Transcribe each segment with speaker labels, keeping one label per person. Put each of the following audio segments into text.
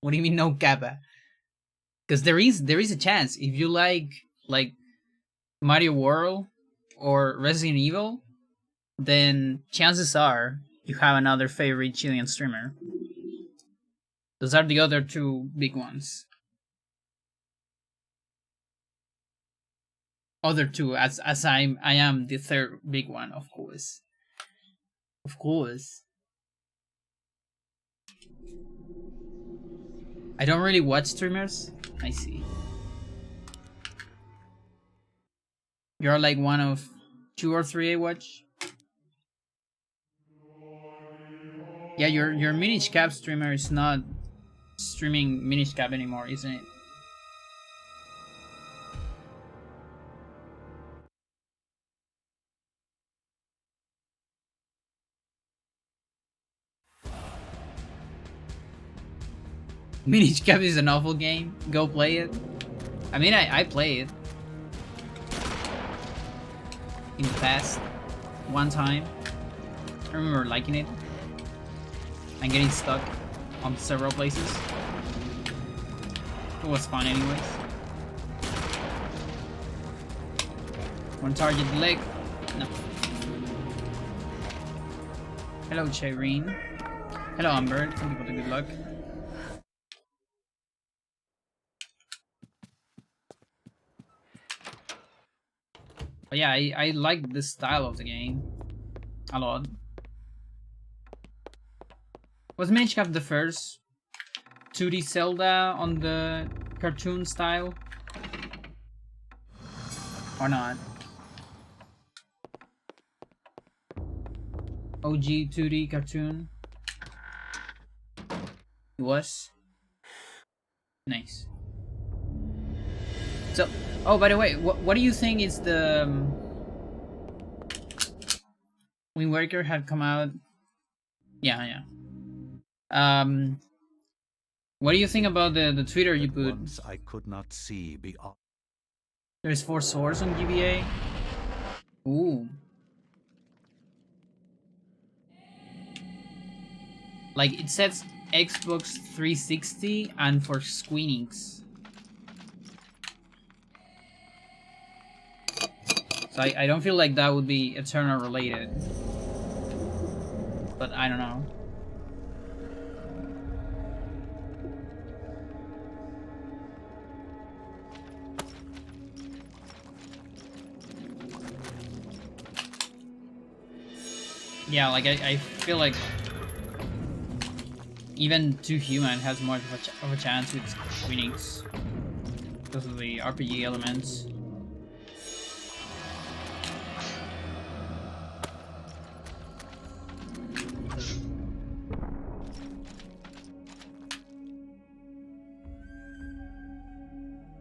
Speaker 1: What do you mean no kappa? Because there is a chance if you like Mario World or Resident Evil, then chances are you have another favorite Chilean streamer. Those are the other two big ones. Other two, as I am the third big one, of course. Of course. I don't really watch streamers. I see. You're like one of 2 or 3 I watch. Yeah, your Minish Cap streamer is not streaming Minish Cap anymore, isn't it? Minish Cap is an awful game. Go play it. I mean, I play it in the past one time. I remember liking it and getting stuck on several places. It was fun anyways. One target leg. No. Hello, Chirene. Hello, Amber. Thank you for the good luck. But yeah, I like the style of the game a lot. Was Minish Cap the first 2D Zelda on the cartoon style? Or not? OG 2D cartoon? It was? Nice. So, oh, by the way, what do you think is the... Wind Waker had come out... Yeah. What do you think about the Twitter you put?
Speaker 2: Once I could not see beyond.
Speaker 1: There's 4 swords on GBA. Ooh. Like, it says Xbox 360 and for Squeenix. So I don't feel like that would be Eternal related. But I don't know. Yeah, like I feel like even 2 Human has more of a chance with Squeenix because of the RPG elements.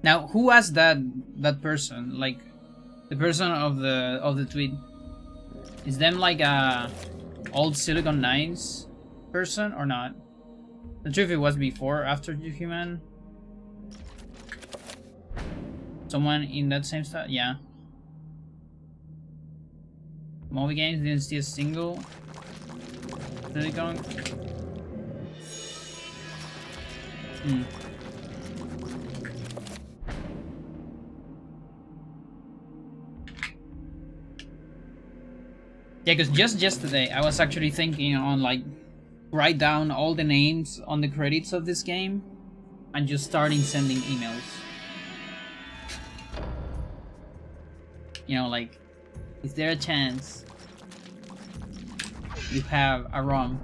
Speaker 1: Now, who asked that person? Like, the person of the tweet. Is them like a old Silicon Nines person or not? Not sure if it was before or after Human. Someone in that same style? Yeah. Movie games didn't see a single Silicon. Yeah, because just yesterday I was actually thinking on like write down all the names on the credits of this game and just starting sending emails. You know, like, is there a chance you have a ROM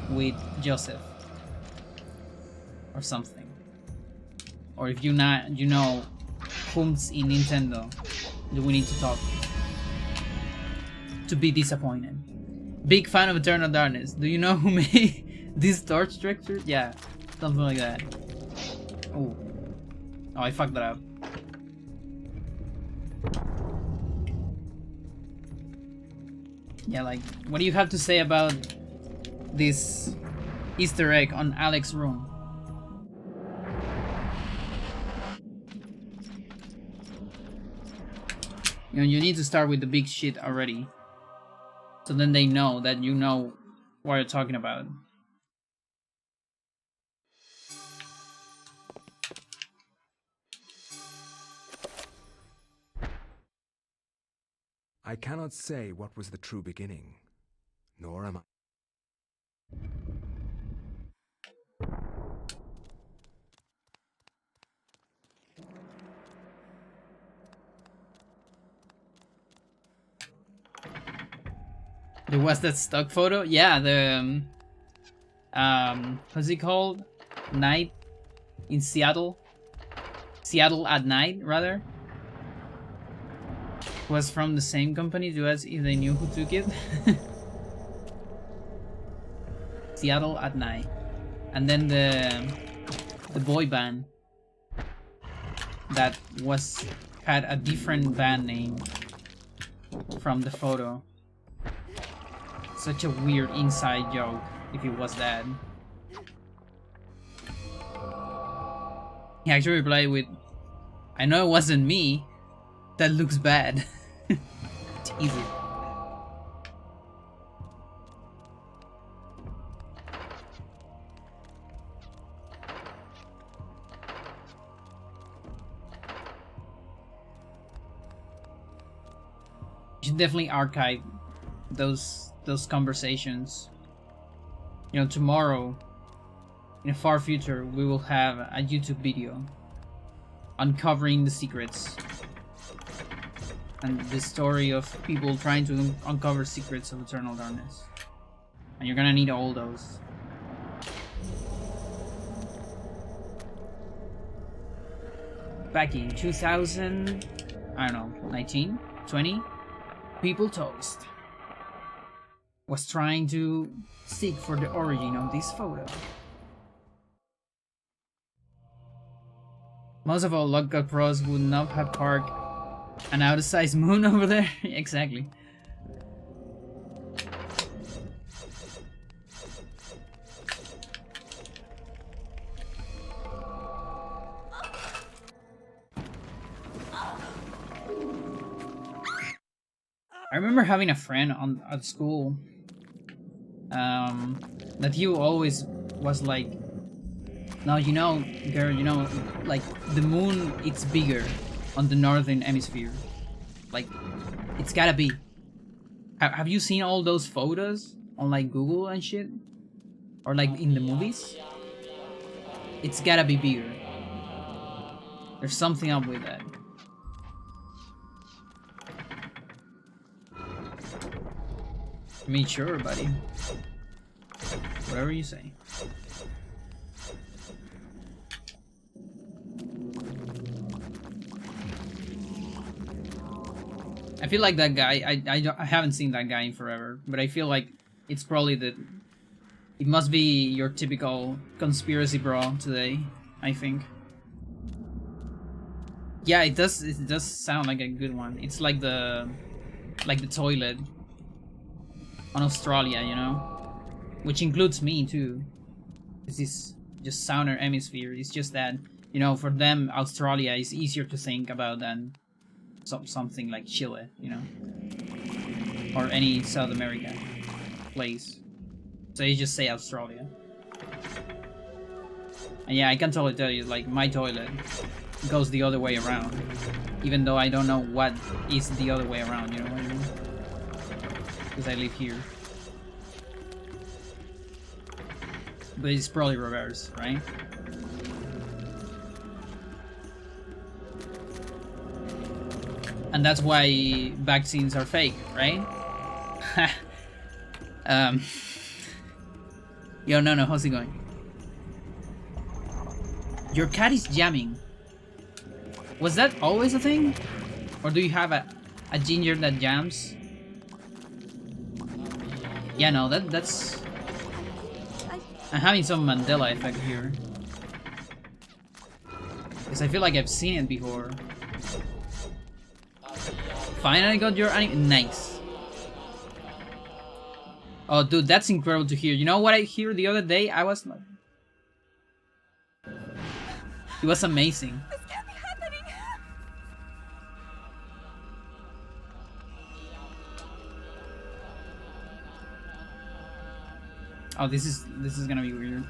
Speaker 1: with Joseph or something? Or if you know whom's in Nintendo, do we need to talk to be disappointed? Big fan of Eternal Darkness. Do you know who made this torch director? Yeah, something like that. Oh, I fucked that up. Yeah, like, what do you have to say about this Easter egg on Alex's room? You know, you need to start with the big shit already. So then they know that you know what you're talking about.
Speaker 3: I cannot say what was the true beginning, nor am I.
Speaker 1: There was that stock photo. Yeah, the what's it called? Night in Seattle. Seattle at night, rather. Was from the same company to us if they knew who took it. Seattle at night. And then the boy band that had a different band name from the photo. Such a weird inside joke if it was that. He actually replied with, "I know it wasn't me. That looks bad." It's easy. You should definitely archive those conversations. You know, tomorrow, in a far future, we will have a YouTube video uncovering the secrets and the story of people trying to uncover secrets of Eternal Darkness. And you're gonna need all those. Back in 2000, I don't know, 19, 20, People Toast was trying to seek for the origin of this photo. Most of all, Logcat Pros would not have parked an out-of-size moon over there. Exactly. I remember having a friend at school that he always was like, "No, you know, girl, you know, like the moon, it's bigger on the northern hemisphere. Like, it's gotta be. Have you seen all those photos on like Google and shit, or like in the movies? It's gotta be bigger. There's something up with that." I mean, sure, buddy. Whatever you say. I feel like that guy, I haven't seen that guy in forever, but I feel like it's probably it must be your typical conspiracy bro today, I think. Yeah, it does sound like a good one. It's like the toilet on Australia, you know? Which includes me too. This is just southern hemisphere. It's just that, you know, for them Australia is easier to think about than something like Chile, you know, or any South America place. So you just say Australia. And yeah, I can totally tell you, like, my toilet goes the other way around, even though I don't know what is the other way around, you know what I mean? Because I live here. But it's probably reverse, right? And that's why vaccines are fake, right? Yo, no, how's it going? Your cat is jamming. Was that always a thing? Or do you have a ginger that jams? Yeah, no, that's... I'm having some Mandela effect here. Because I feel like I've seen it before. Finally got your anime. Nice. Oh, dude, that's incredible to hear. You know what I hear the other day? I was like... It was amazing.
Speaker 4: This can't be happening.
Speaker 1: Oh, this is gonna be weird.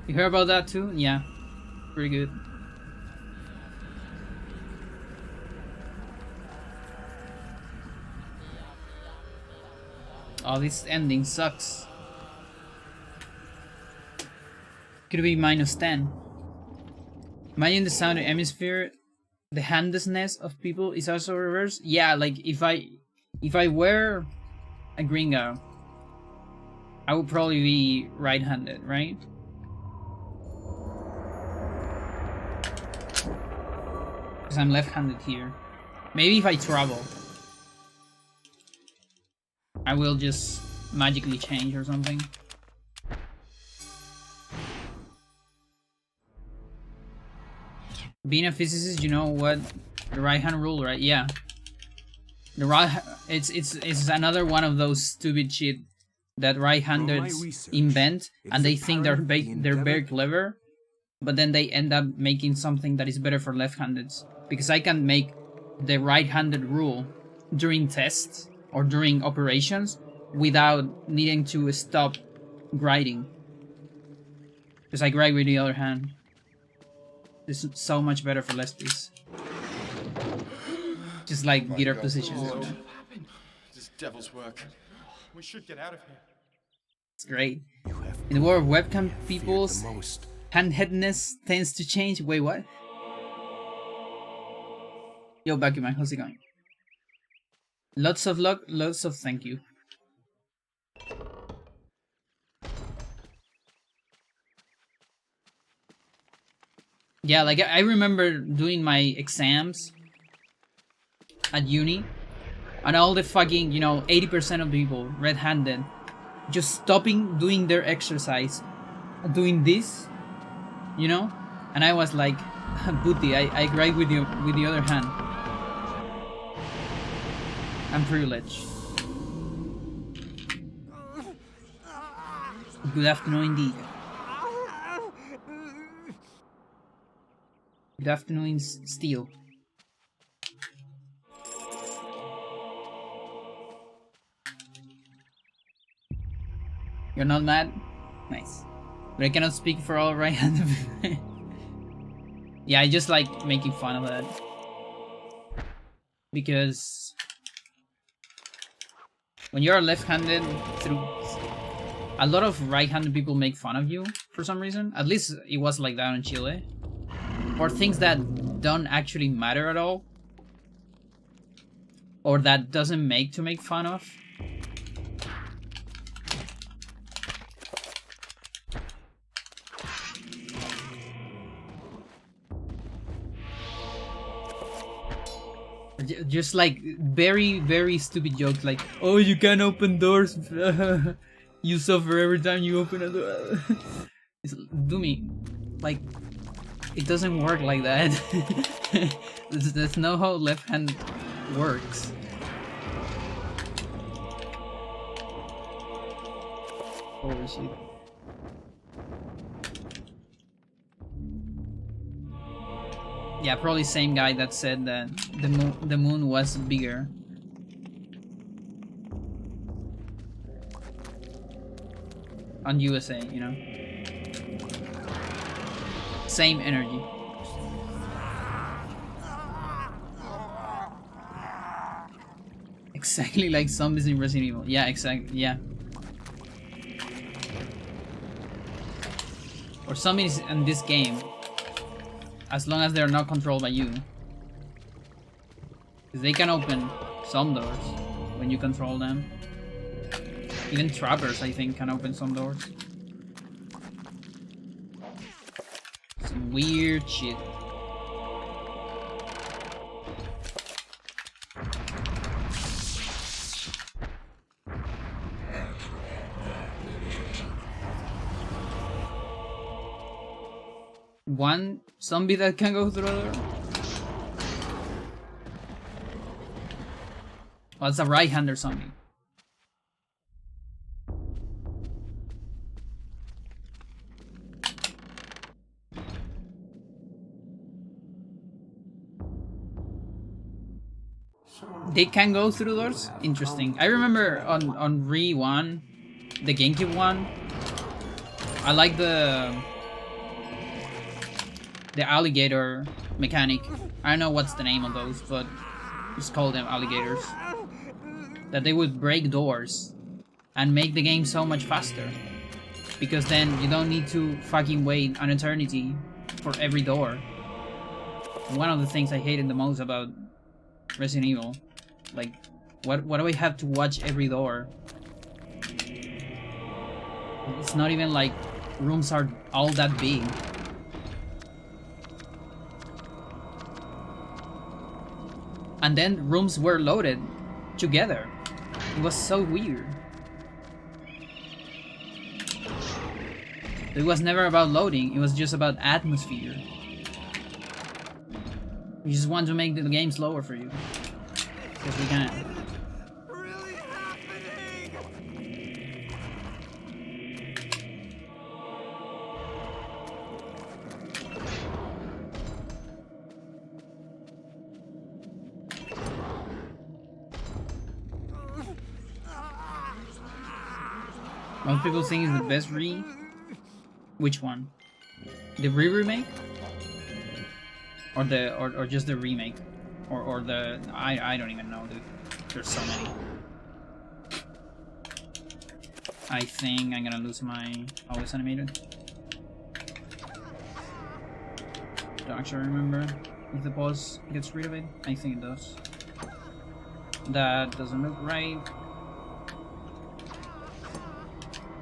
Speaker 1: You heard about that too? Yeah, pretty good. Oh, this ending sucks. Could be -10. Imagine the sound of hemisphere. The handedness of people is also reversed. Yeah, like if I wear a Ehn'gha, I would probably be right-handed, right? Because I'm left-handed here. Maybe if I travel, I will just magically change or something. Being a physicist, you know what the right-hand rule, right? Yeah. The right, it's another one of those stupid shit that right-handers invent, and they think they're very clever, but then they end up making something that is better for left-handeds. Because I can make the right-handed rule during tests or during operations without needing to stop grinding. Because I grind with the other hand. This is so much better for lefties. Just like guitar positions. You know?
Speaker 4: This devil's work. We should get out of here.
Speaker 1: It's great. In the world of webcam, people's handheadness tends to change. Wait, what? Yo, Bakuman, how's it going? Lots of luck, lots of thank you. Yeah, like I remember doing my exams at uni, and all the fucking, 80% of people, red-handed, just stopping doing their exercise, doing this, and I was like, booty, I grind with the other hand. I'm privileged. Good afternoon indeed. Good afternoon, Steel. You're not mad? Nice. But I cannot speak for all right-handed people. Yeah, I just like making fun of that. Because when you're left-handed, a lot of right-handed people make fun of you for some reason. At least it was like that in Chile. Or things that don't actually matter at all. Or that doesn't make to make fun of. Just like very, very stupid jokes like, oh, you can't open doors. You suffer every time you open a door. Do me. Like, it doesn't work like that. That's not how left hand works. Holy shit. Yeah, probably same guy that said that the moon was bigger. On USA, Same energy. Exactly like zombies in Resident Evil. Yeah, exactly. Yeah. Or zombies in this game. As long as they're not controlled by you. Because they can open some doors when you control them. Even trappers, I think, can open some doors. Some weird shit. One zombie that can go through a door? Oh, it's a right-hander zombie. they can go through doors. Interesting. I remember on Re 1, the GameCube one, I like the alligator mechanic. I don't know what's the name of those, but just call them alligators. That they would break doors and make the game so much faster. Because then you don't need to fucking wait an eternity for every door. One of the things I hated the most about Resident Evil. Like, what do I have to watch every door? It's not even like rooms are all that big. And then rooms were loaded together. It was so weird. It was never about loading, it was just about atmosphere. We just want to make the game slower for you. Because we can.
Speaker 5: Really happening?
Speaker 1: Most people think it's the best Re. Which one? The remake? Or the or just the remake? Or the I don't even know, dude. There's so many. I think I'm gonna lose my always animated. Don't actually remember if the pause gets rid of it. I think it does. That doesn't look right.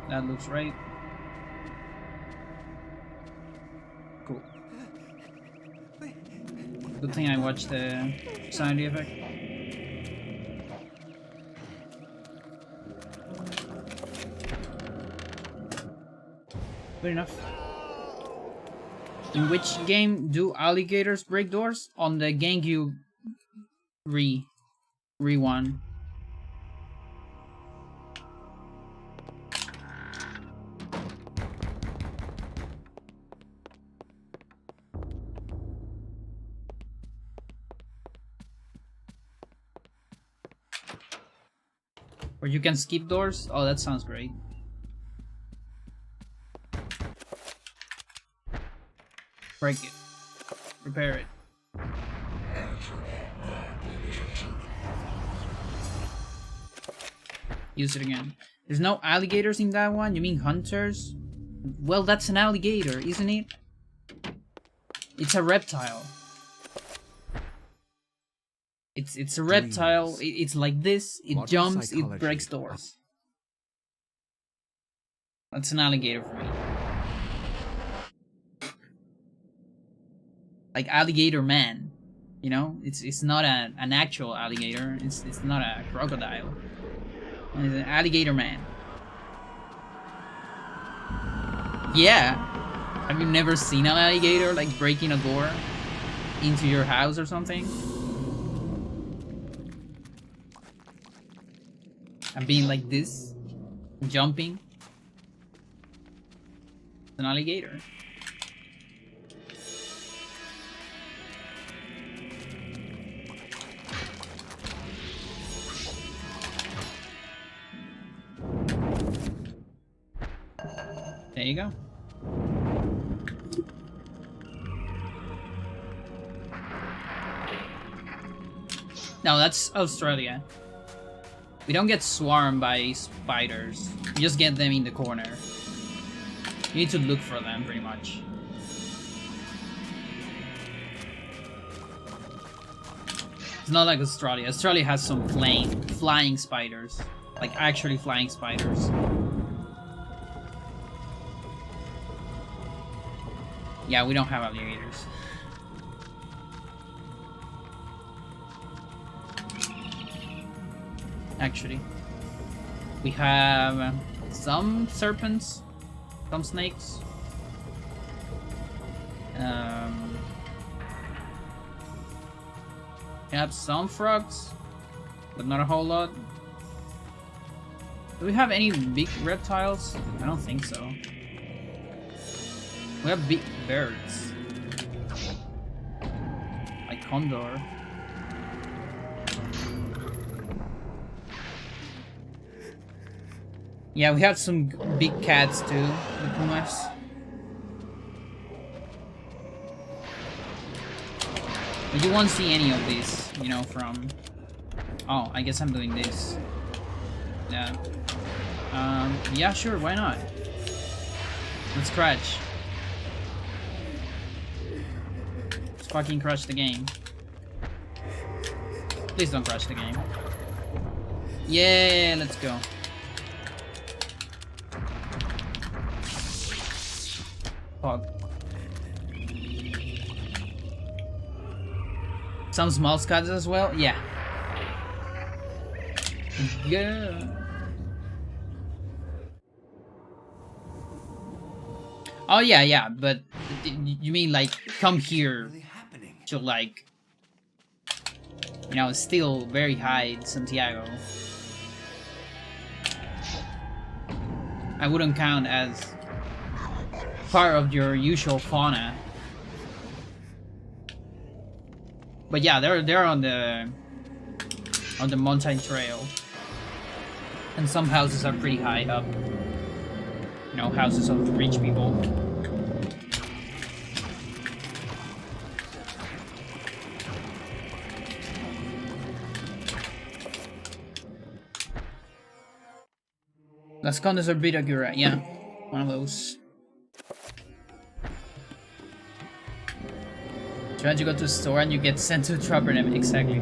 Speaker 1: That looks right. Cool. Good thing I watched the sound effect. Good enough. In which game do alligators break doors? On the GameCube Re 1. Or you can skip doors? Oh, that sounds great. Break it. Repair it. Use it again. There's no alligators in that one? You mean hunters? Well, that's an alligator, isn't it? It's a reptile. It's a reptile. It's like this. It jumps. It breaks doors. That's an alligator for me. Like Alligator Man, you know. It's not an actual alligator. It's not a crocodile. It's an Alligator Man. Yeah. Have you never seen an alligator like breaking a door into your house or something? And being like this, jumping. It's an alligator. There you go. No, that's Australia. We don't get swarmed by spiders. We just get them in the corner. You need to look for them, pretty much. It's not like Australia. Australia has some flying spiders. Like actually flying spiders. Yeah, we don't have alligators. Actually, we have some serpents, some snakes. We have some frogs, but not a whole lot. Do we have any big reptiles? I don't think so. We have big birds, like condor. Yeah, we have some big cats too, the pumas. But you won't see any of these, you know, from... Oh, I guess I'm doing this. Yeah. Yeah, sure, why not? Let's crash. Let's fucking crash the game. Please don't crash the game. Yeah, let's go. Fuck. Some small scuds as well? Yeah. Yeah. Oh yeah, yeah, but you mean like come here to like, you know, still very high in Santiago. I wouldn't count as part of your usual fauna. But yeah, they're on the mountain trail. And some houses are pretty high up. You know, houses of rich people. Las Condes or Vitagura, yeah. One of those. Try to go to a store and you get sent to a trapper name, exactly.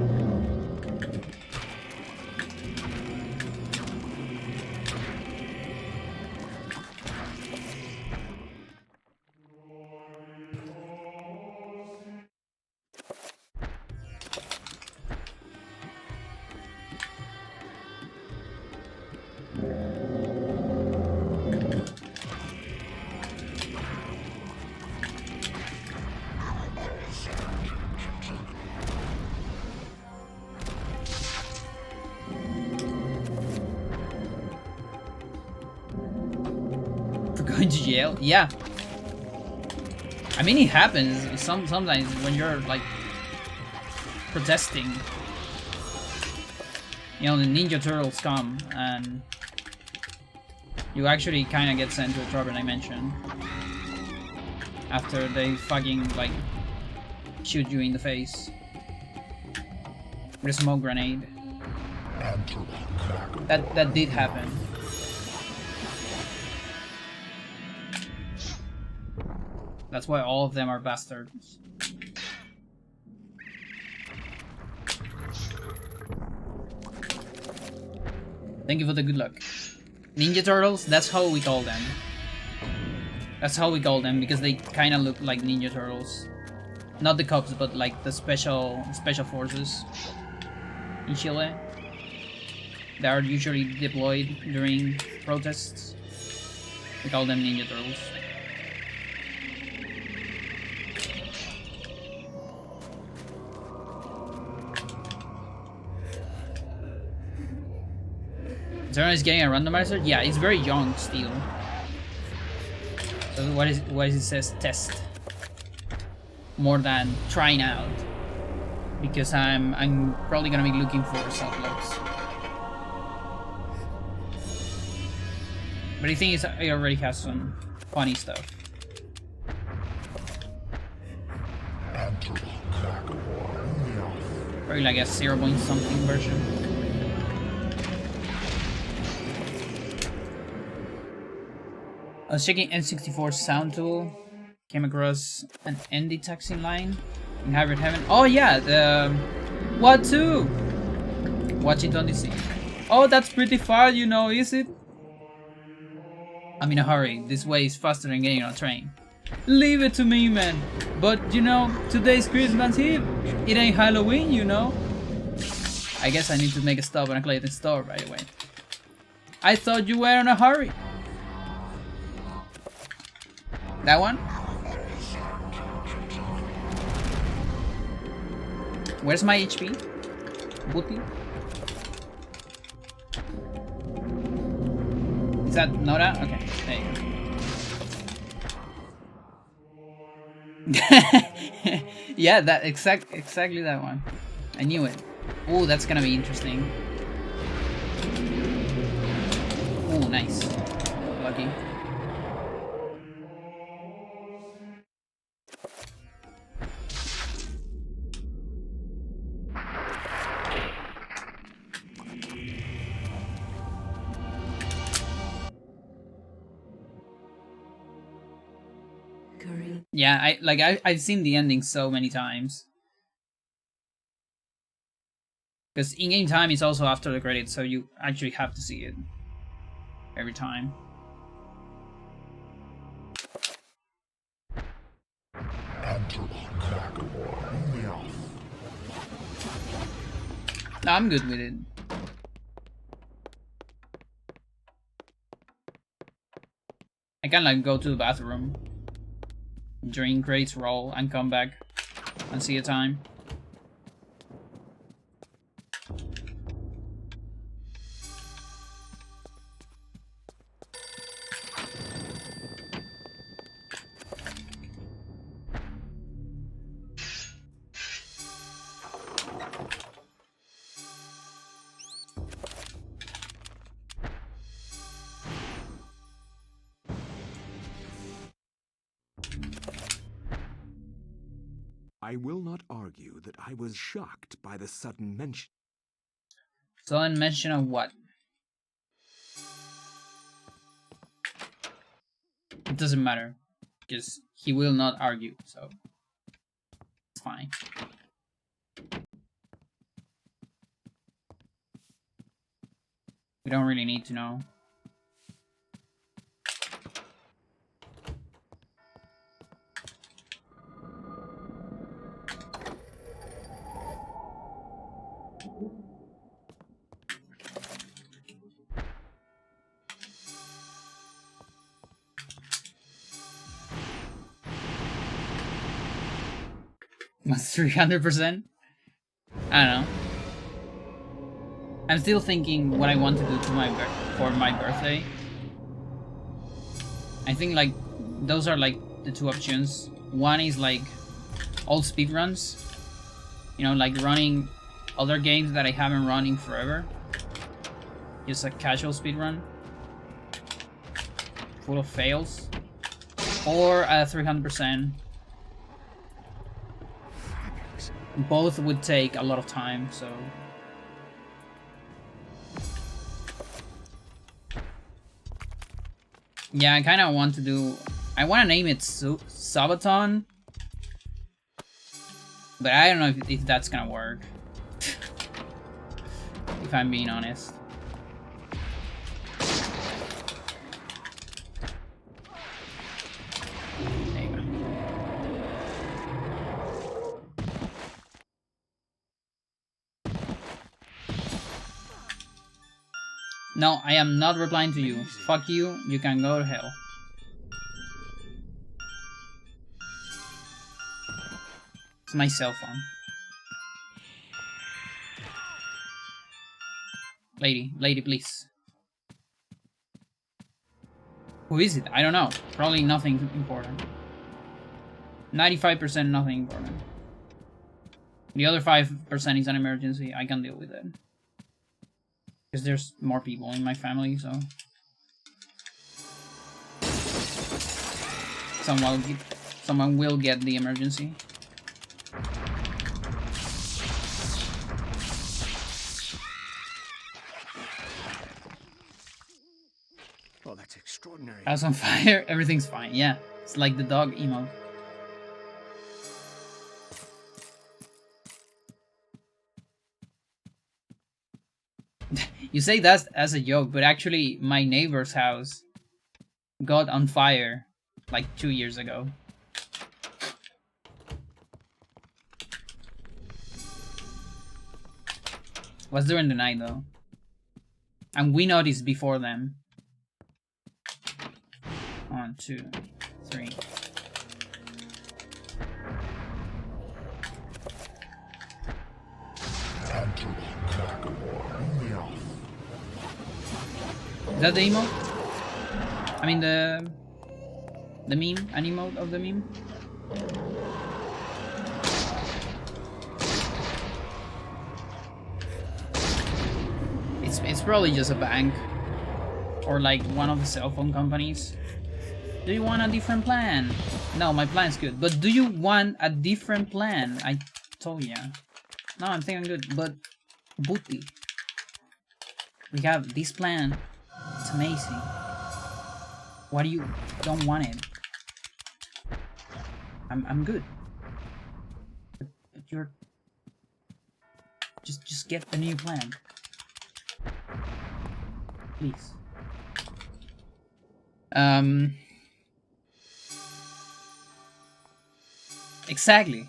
Speaker 1: Going to jail? Yeah. I mean, it happens sometimes when you're like protesting. You know, the Ninja Turtles come and you actually kind of get sent to a trouble dimension after they fucking like shoot you in the face with a smoke grenade. That did happen. That's why all of them are bastards. Thank you for the good luck. Ninja Turtles, that's how we call them. That's how we call them, because they kind of look like Ninja Turtles. Not the cops, but like the special forces in Chile. They are usually deployed during protests. We call them Ninja Turtles. Zerna is getting a randomizer? Yeah, it's very young still. So what is it says test? More than trying out. Because I'm probably gonna be looking for self-logs. But I think it already has some funny stuff. Probably like a 0 point something version. I was checking N64 sound tool, came across an ND taxing line in Hybrid Heaven. Oh yeah, the what too? Watch it on DC. Oh, that's pretty far, you know, is it? I'm in a hurry. This way is faster than getting on a train. Leave it to me, man. But you know, today's Christmas Eve. It ain't Halloween, you know. I guess I need to make a stop and clear the store right away. I thought you were in a hurry. That one? Where's my HP? Booty? Is that Nora? Okay, there you go. Yeah, that exactly that one. I knew it. Oh, that's gonna be interesting. Oh, nice. Lucky. Yeah, I've seen the ending so many times. Because in-game time is also after the credits, so you actually have to see it every time. No, I'm good with it. I can like go to the bathroom during credits roll and come back and see a time.
Speaker 3: I will not argue that I was shocked by the sudden mention.
Speaker 1: Sudden mention of what? It doesn't matter, because he will not argue, so it's fine. We don't really need to know. Was 300%? I don't know. I'm still thinking what I want to do to for my birthday. I think like those are like the two options. One is like old speedruns, you know, like running other games that I haven't run in forever. Just a casual speedrun full of fails, or a 300%. Both would take a lot of time, so yeah, I kind of want to do. I want to name it Sabaton, but I don't know if that's gonna work. If I'm being honest. There you go. No, I am not replying to you. Fuck you, you can go to hell. It's my cell phone. Lady, please. Who is it? I don't know. Probably nothing important. 95% nothing important. The other 5% is an emergency. I can deal with it. Because there's more people in my family, so... Someone will get the emergency.
Speaker 3: Oh, that's extraordinary.
Speaker 1: House on fire, everything's fine. Yeah, it's like the dog emote. You say that as a joke, but actually my neighbor's house got on fire like 2 years ago. It was during the night though. And we noticed before them. 1, 2, 3. Is that the emote? I mean the meme? An emote of the meme? It's probably just a bank. or like one of the cell phone companies. Do you want a different plan? No, my plan's good. But do you want a different plan? I told ya. No, I'm thinking good. But Booty, we have this plan. It's amazing. Why do you don't want it? I'm good. But you're just get the new plan. Please. Exactly.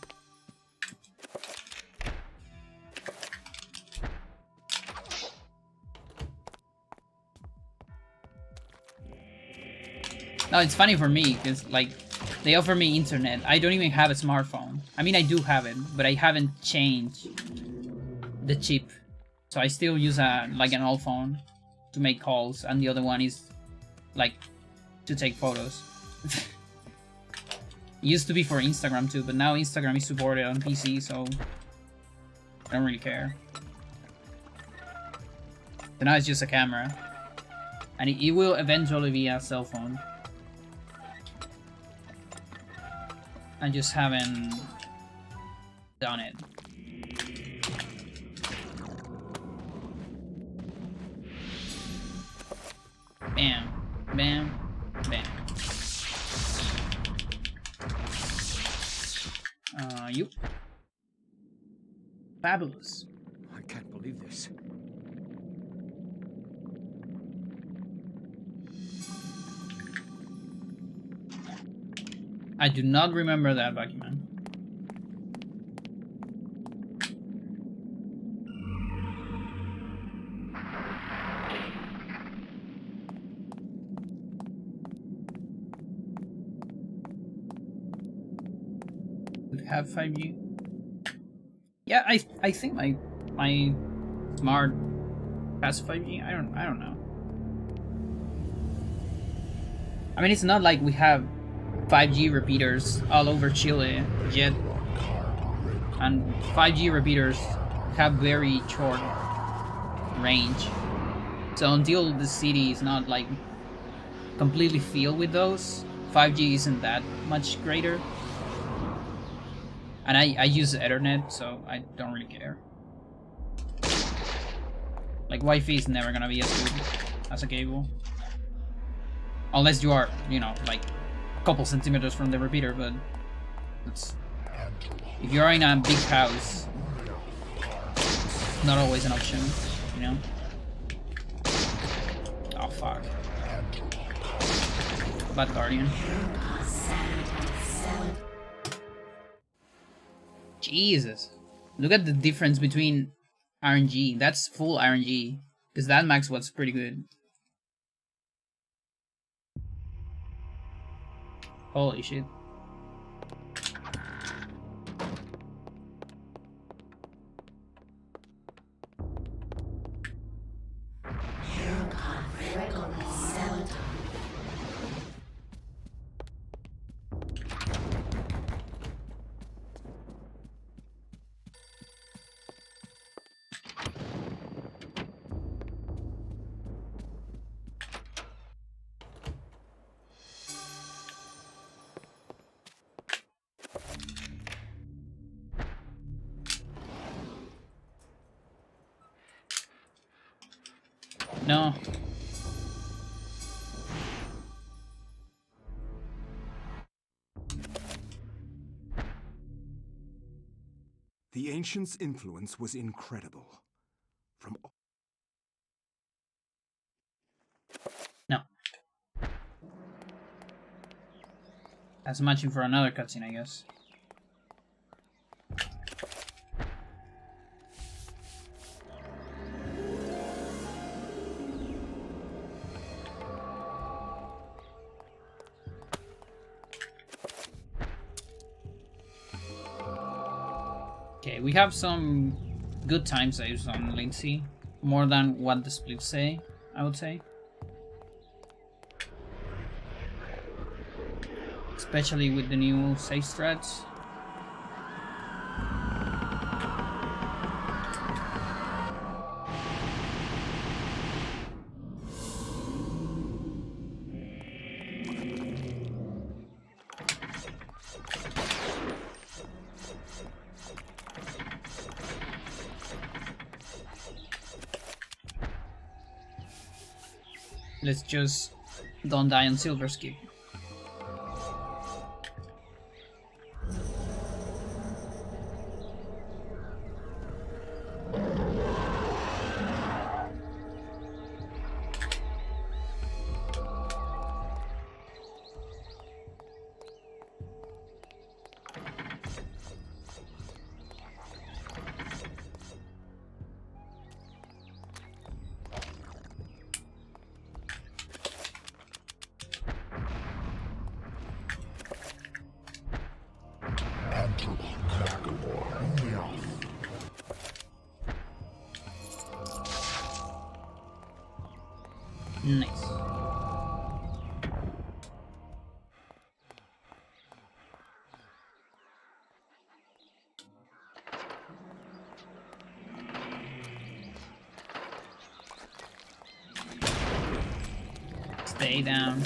Speaker 1: No, it's funny for me because like they offer me internet. I don't even have a smartphone. I mean, I do have it, but I haven't changed the chip, so I still use like an old phone to make calls, and the other one is like to take photos. It used to be for Instagram too, but now Instagram is supported on PC, so I don't really care. So now it's just a camera, and it will eventually be a cell phone. I just haven't done it. Bam, bam, bam. You. Fabulous.
Speaker 5: I can't believe this.
Speaker 1: I do not remember that, Buckyman. We have 5G. Yeah, I think my smart has 5G. I don't know. I mean, it's not like we have 5G repeaters all over Chile yet, and 5G repeaters have very short range. So until the city is not like completely filled with those, 5G isn't that much greater. And I use Ethernet, so I don't really care. Like, Wi-Fi is never gonna be as good as a cable. Unless you are, you know, like a couple centimeters from the repeater, but it's... If you're in a big house, not always an option, you know? Oh, fuck. Bad Guardian. Jesus. Look at the difference between RNG. That's full RNG. Because that max was pretty good. Holy shit. No.
Speaker 3: The ancients' influence was incredible.
Speaker 1: No. That's matching for another cutscene, I guess. Okay, we have some good time saves on Lindsay. More than what the splits say, I would say. Especially with the new save strats. Let's just don't die on silver skip. Nice. Stay down.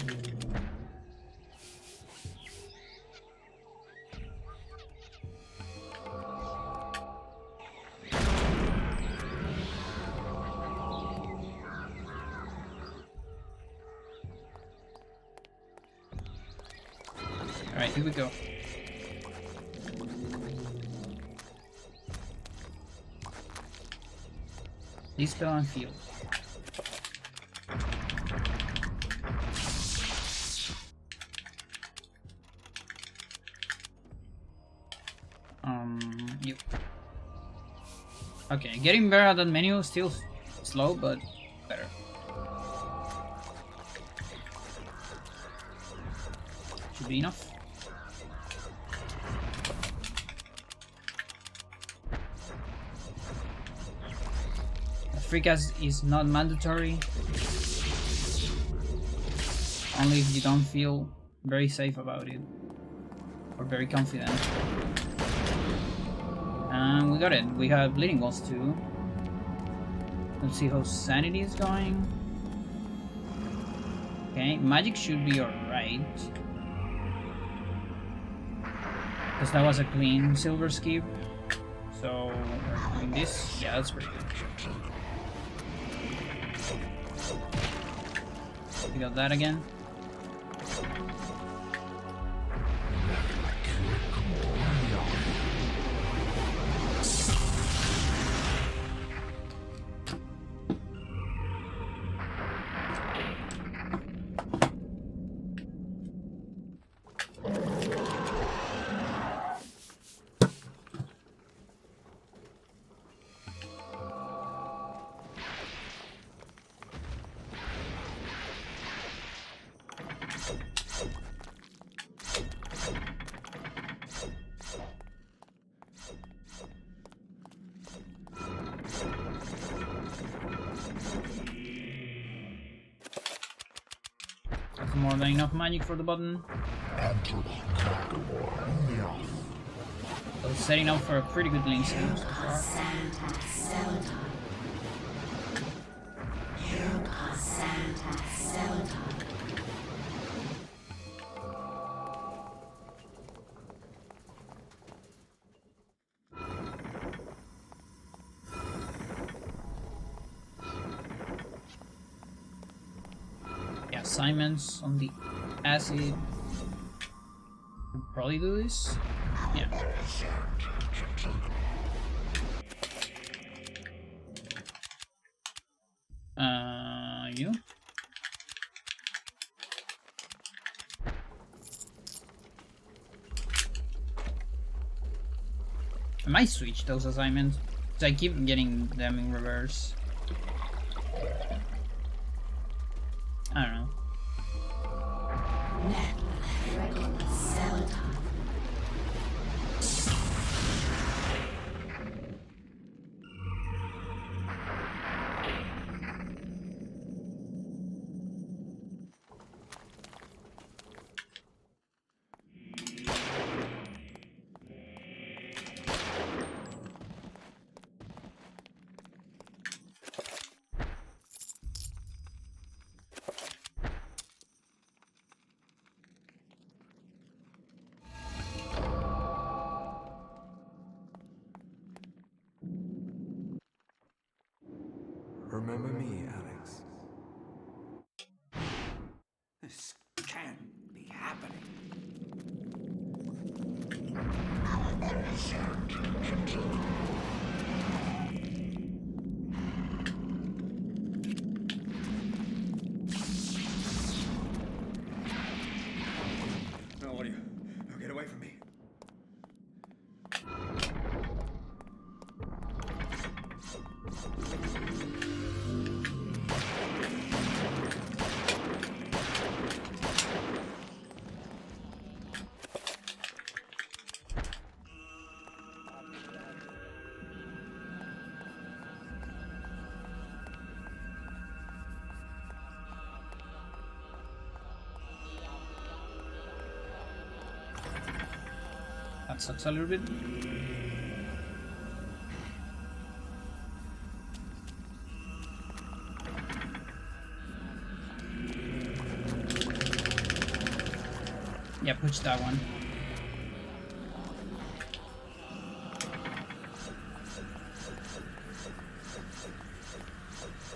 Speaker 1: Alright, here we go. Dispel and field. You. Okay, getting better at that menu, still slow, but better. Should be enough. Free cast is not mandatory. Only if you don't feel very safe about it. Or very confident. And we got it. We have Bleeding Walls too. Let's see how Sanity is going. Okay, Magic should be alright. Because that was a clean silver skip. So, we're doing this. Yeah, that's pretty good. We got that again. That's more than enough magic for the button. So setting up for a pretty good lane soon so far. Yeah, assignments on the acid. I'll probably do this. Yeah. You? I might switch those assignments, because I keep getting them in reverse. I don't know. That sucks a little bit. Yeah, push that one.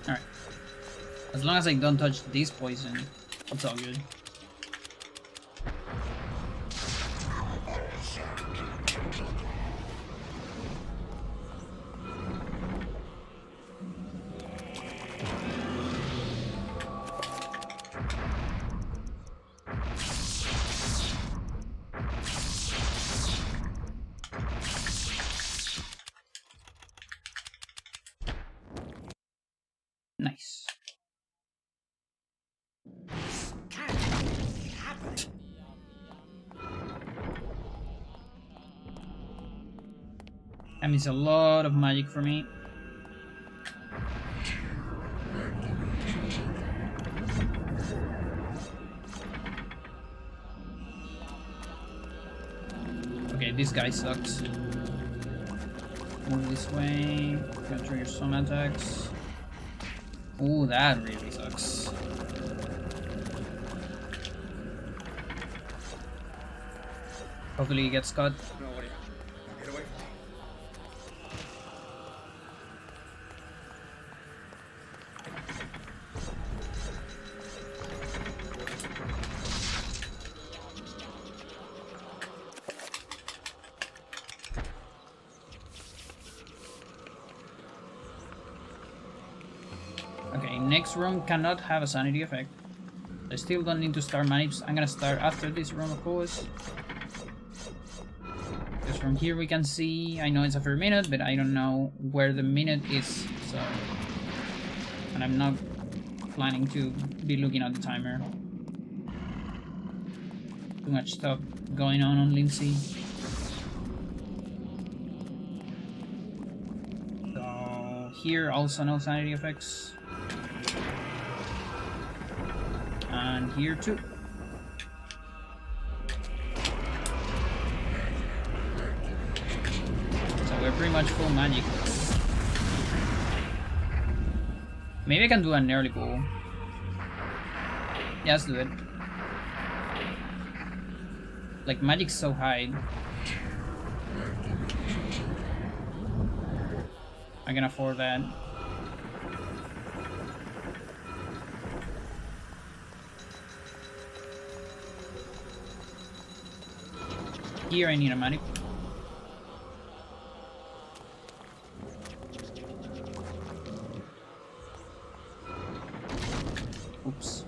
Speaker 1: Alright. As long as I don't touch this poison, it's all good. Nice. That means a lot of magic for me. Okay, this guy sucks. Move this way. Gonna trigger some attacks. Ooh, that really sucks. Hopefully he gets cut.
Speaker 4: No, Audio. Get away from me.
Speaker 1: Okay, next room cannot have a sanity effect. I still don't need to start manage. I'm gonna start after this room, of course. Because from here we can see, I know it's a fair minute, but I don't know where the minute is, so... And I'm not planning to be looking at the timer. Too much stuff going on Lindsay. So here also no sanity effects. And here too. So we're pretty much full magic. Maybe I can do an early pull. Yeah, let's do it. Like, magic's so high. I can afford that. Here I need a magic. Oops.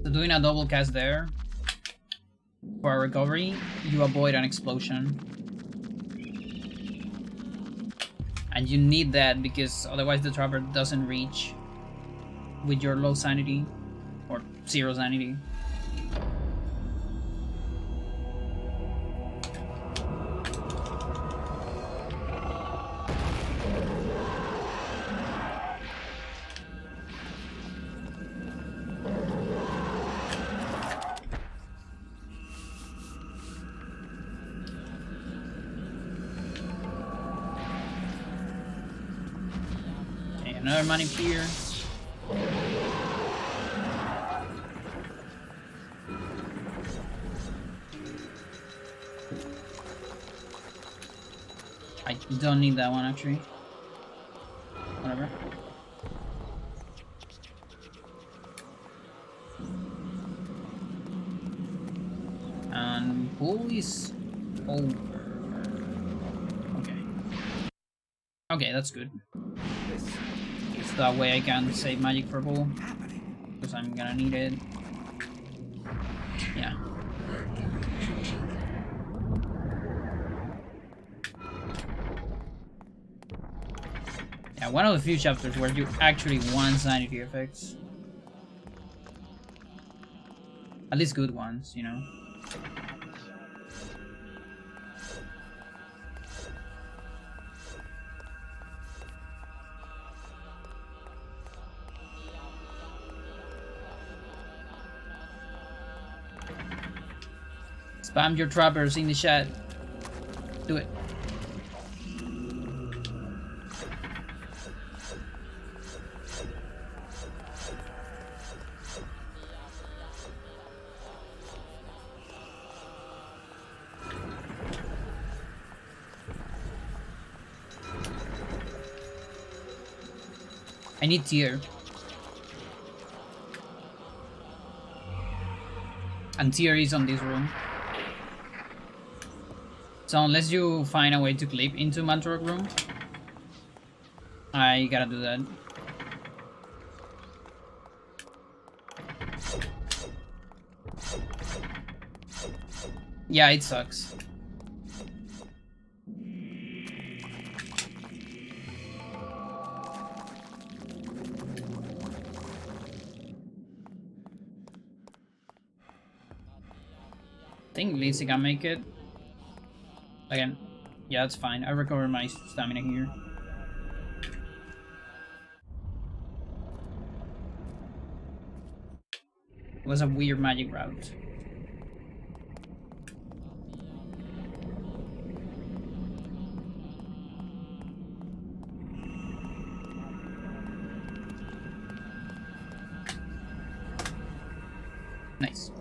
Speaker 1: So doing a double cast there for a recovery, you avoid an explosion. And you need that because otherwise the trapper doesn't reach with your low sanity or zero sanity. Another money here. I don't need that one actually. Whatever. And pull is over. Okay. Okay, that's good. So that way I can save magic for pull. Because I'm gonna need it. Yeah. Yeah, one of the few chapters where you actually want sanity effects. At least good ones, you know. Spam your trappers in the chat. Do it. I need tier. And tier is on this room. So unless you find a way to clip into Mantorok room, I gotta do that. Yeah, it sucks. I think Lizzie can make it. Again, yeah, it's fine. I recover my stamina here. It was a weird magic route. Nice.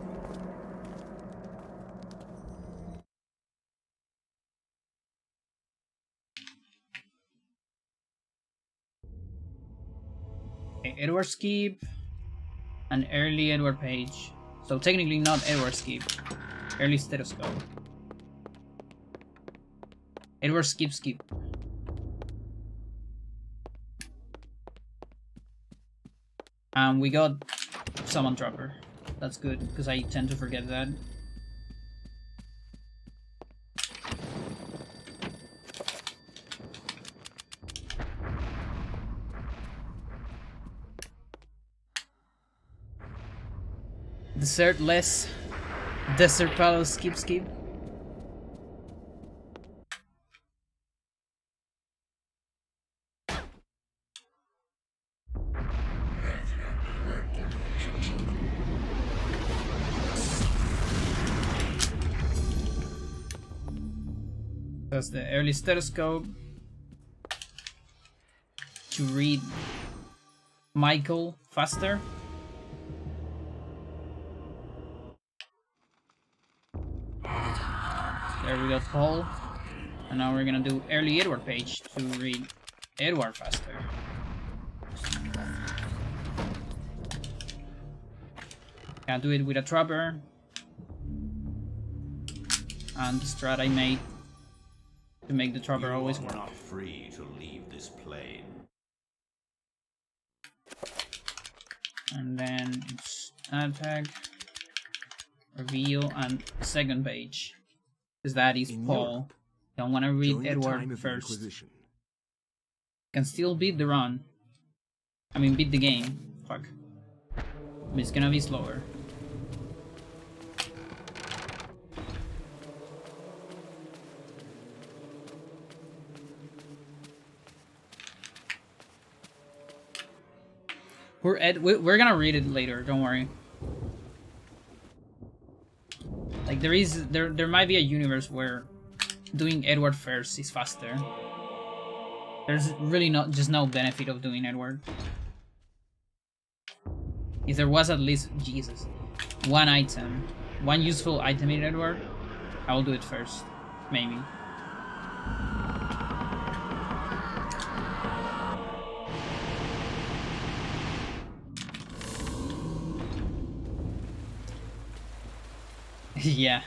Speaker 1: Okay, Edward Skip and early Edward Page. So technically not Edward Skip. Early Stethoscope. Edward Skip. And we got Summon Trapper. That's good, because I tend to forget that. Desert less. Desert Palace skip. That's the early stethoscope to read Michael faster. There we go, Paul. And now we're gonna do early Edward Page to read Edward faster. Can do it with a trapper. And the strat I made to make the trapper always work.
Speaker 2: Not free to leave this plane.
Speaker 1: And then it's attack, reveal, and second page. Because that is
Speaker 3: In
Speaker 1: Paul.
Speaker 3: Europe,
Speaker 1: Don't want to read
Speaker 3: during the time
Speaker 1: Edward
Speaker 3: of the
Speaker 1: first.
Speaker 3: Inquisition,
Speaker 1: Can still beat the run. I mean, beat the game. Fuck. But it's gonna be slower. We're gonna read it later. Don't worry. Like there might be a universe where doing Edward first is faster. There's really just no benefit of doing Edward. If there was at least one useful item in Edward, I will do it first, maybe. Yeah.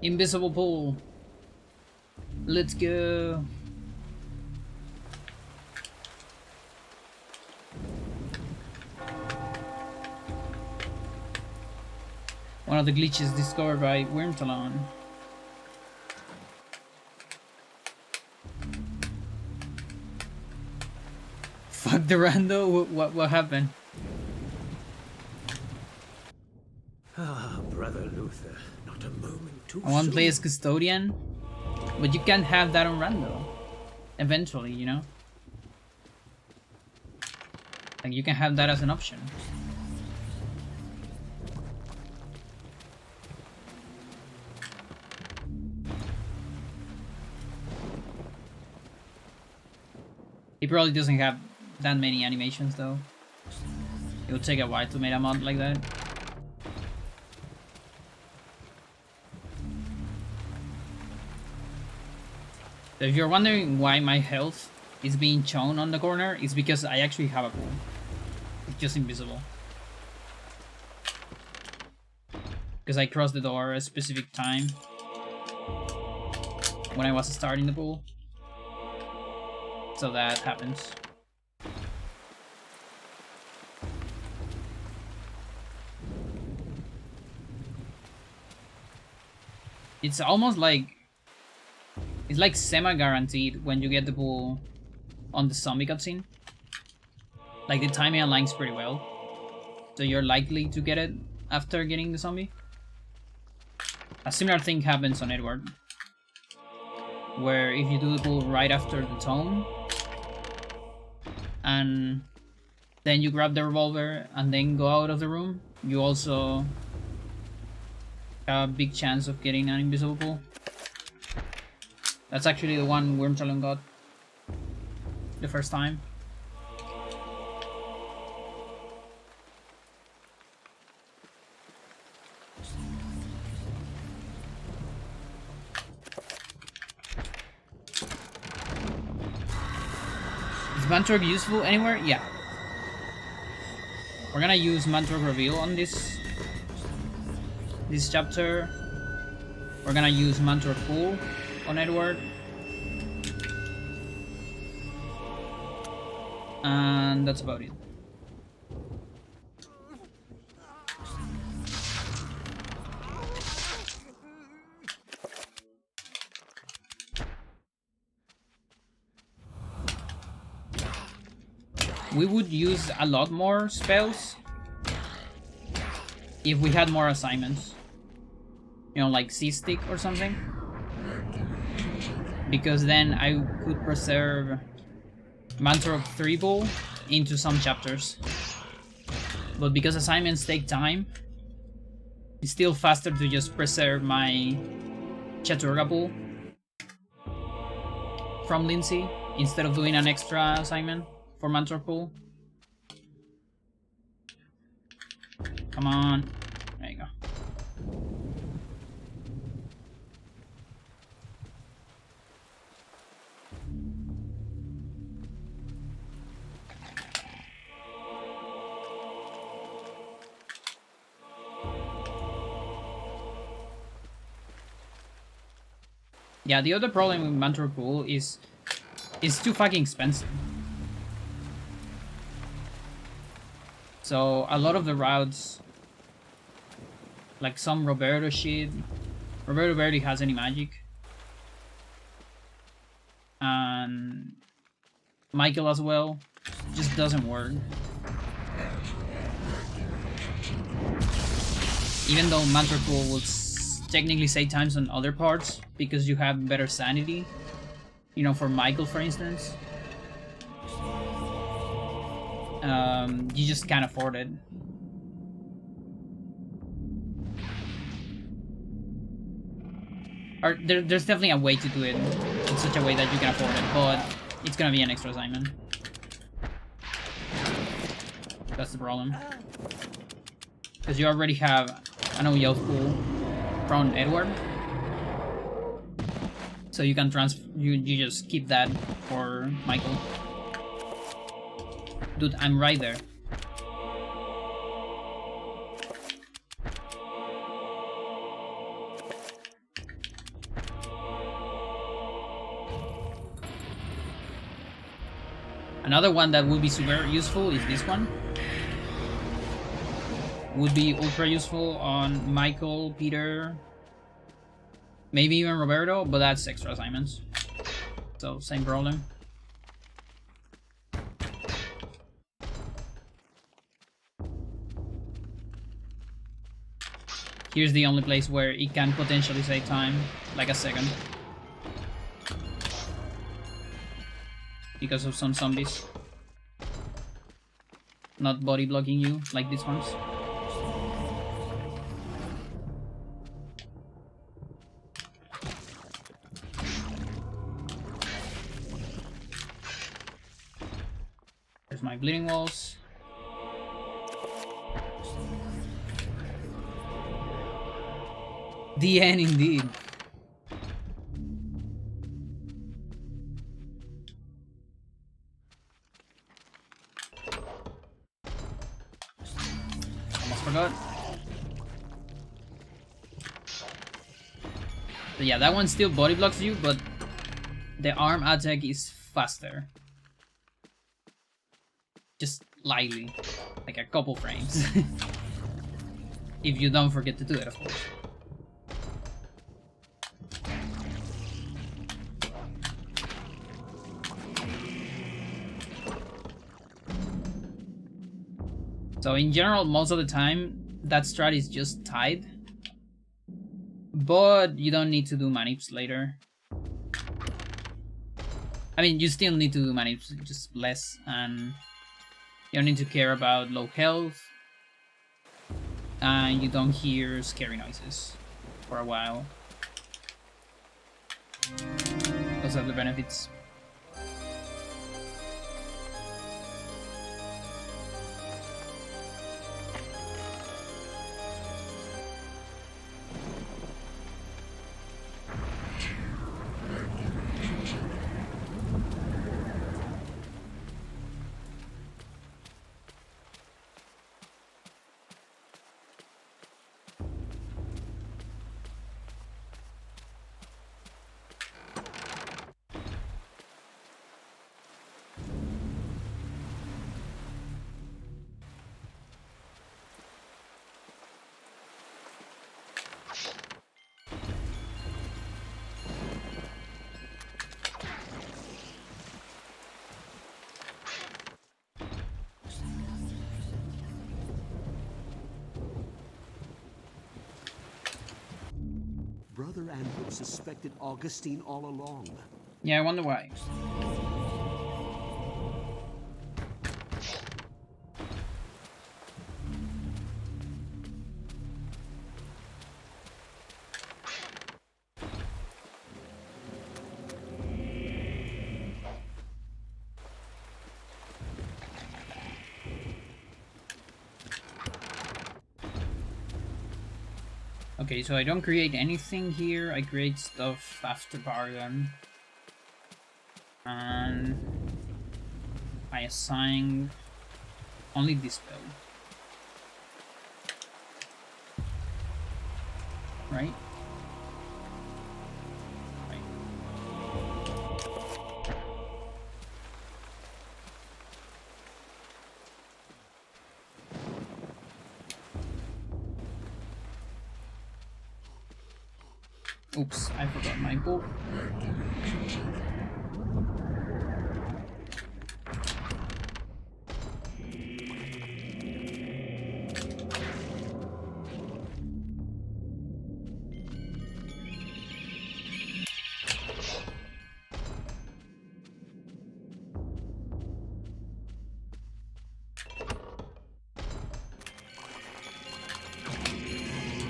Speaker 1: Invisible pool. Let's go. One of the glitches discovered by Wormtalon. Fuck the rando. What happened?
Speaker 5: Ah, Brother Luther, not a moment too
Speaker 1: I want to
Speaker 5: soon.
Speaker 1: play as Custodian, but you can't have that on rando. Eventually, you know? Like, you can have that as an option. He probably doesn't have that many animations though. It would take a while to make a mod like that. So if you're wondering why my health is being shown on the corner, it's because I actually have a pool. It's just invisible. Because I crossed the door at a specific time when I was starting the pool. So that happens. It's almost like... It's like semi-guaranteed when you get the pool on the zombie cutscene. Like the timing aligns pretty well. So you're likely to get it after getting the zombie. A similar thing happens on Edward. Where if you do the pool right after the tome, and then you grab the revolver and then go out of the room, you also have a big chance of getting an invisible pool. That's actually the one Wormtalon got the first time. Is Mantorok useful anywhere? Yeah. We're gonna use Mantorok Reveal on this chapter. We're gonna use Mantorok Pool on Edward. And that's about it. We would use a lot more spells if we had more assignments. You know, like C-Stick or something. Because then I could preserve Mantorok 3 Bull into some chapters. But because assignments take time, it's still faster to just preserve my Chaturga Bull from Lindsay instead of doing an extra assignment for Mantorok Bull. Come on. There you go. Yeah, the other problem with Mantorok Pool is it's too fucking expensive. So a lot of the routes, like some Roberto shit, Roberto barely has any magic. And Michael as well, just doesn't work. Even though Mantorok Pool will technically save times on other parts because you have better sanity. You know, for Michael, for instance. You just can't afford it. Or there's definitely a way to do it in such a way that you can afford it, but it's gonna be an extra assignment. That's the problem. Because you already have an OEL pool from Edward. So you can you just keep that for Michael. Dude, I'm right there. Another one that would be super useful is this one. Would be ultra useful on Michael, Peter, maybe even Roberto, but that's extra assignments. So, same problem. Here's the only place where it can potentially save time, like a second. Because of some zombies. Not body blocking you, like these ones. There's my bleeding walls. The end, indeed. Almost forgot. So yeah, that one still body blocks you, but the arm attack is faster. Just lightly, like a couple frames. If you don't forget to do it, of course. So in general, most of the time, that strat is just tied. But you don't need to do manips later. I mean, you still need to do manips, just less, and you don't need to care about low health. And you don't hear scary noises for a while. Those are the benefits.
Speaker 5: Brother Andrew suspected Augustine all along.
Speaker 1: Yeah, I wonder why. Okay, so I don't create anything here, I create stuff after bargain. And I assign only this spell. Right? Oops, I forgot my bow.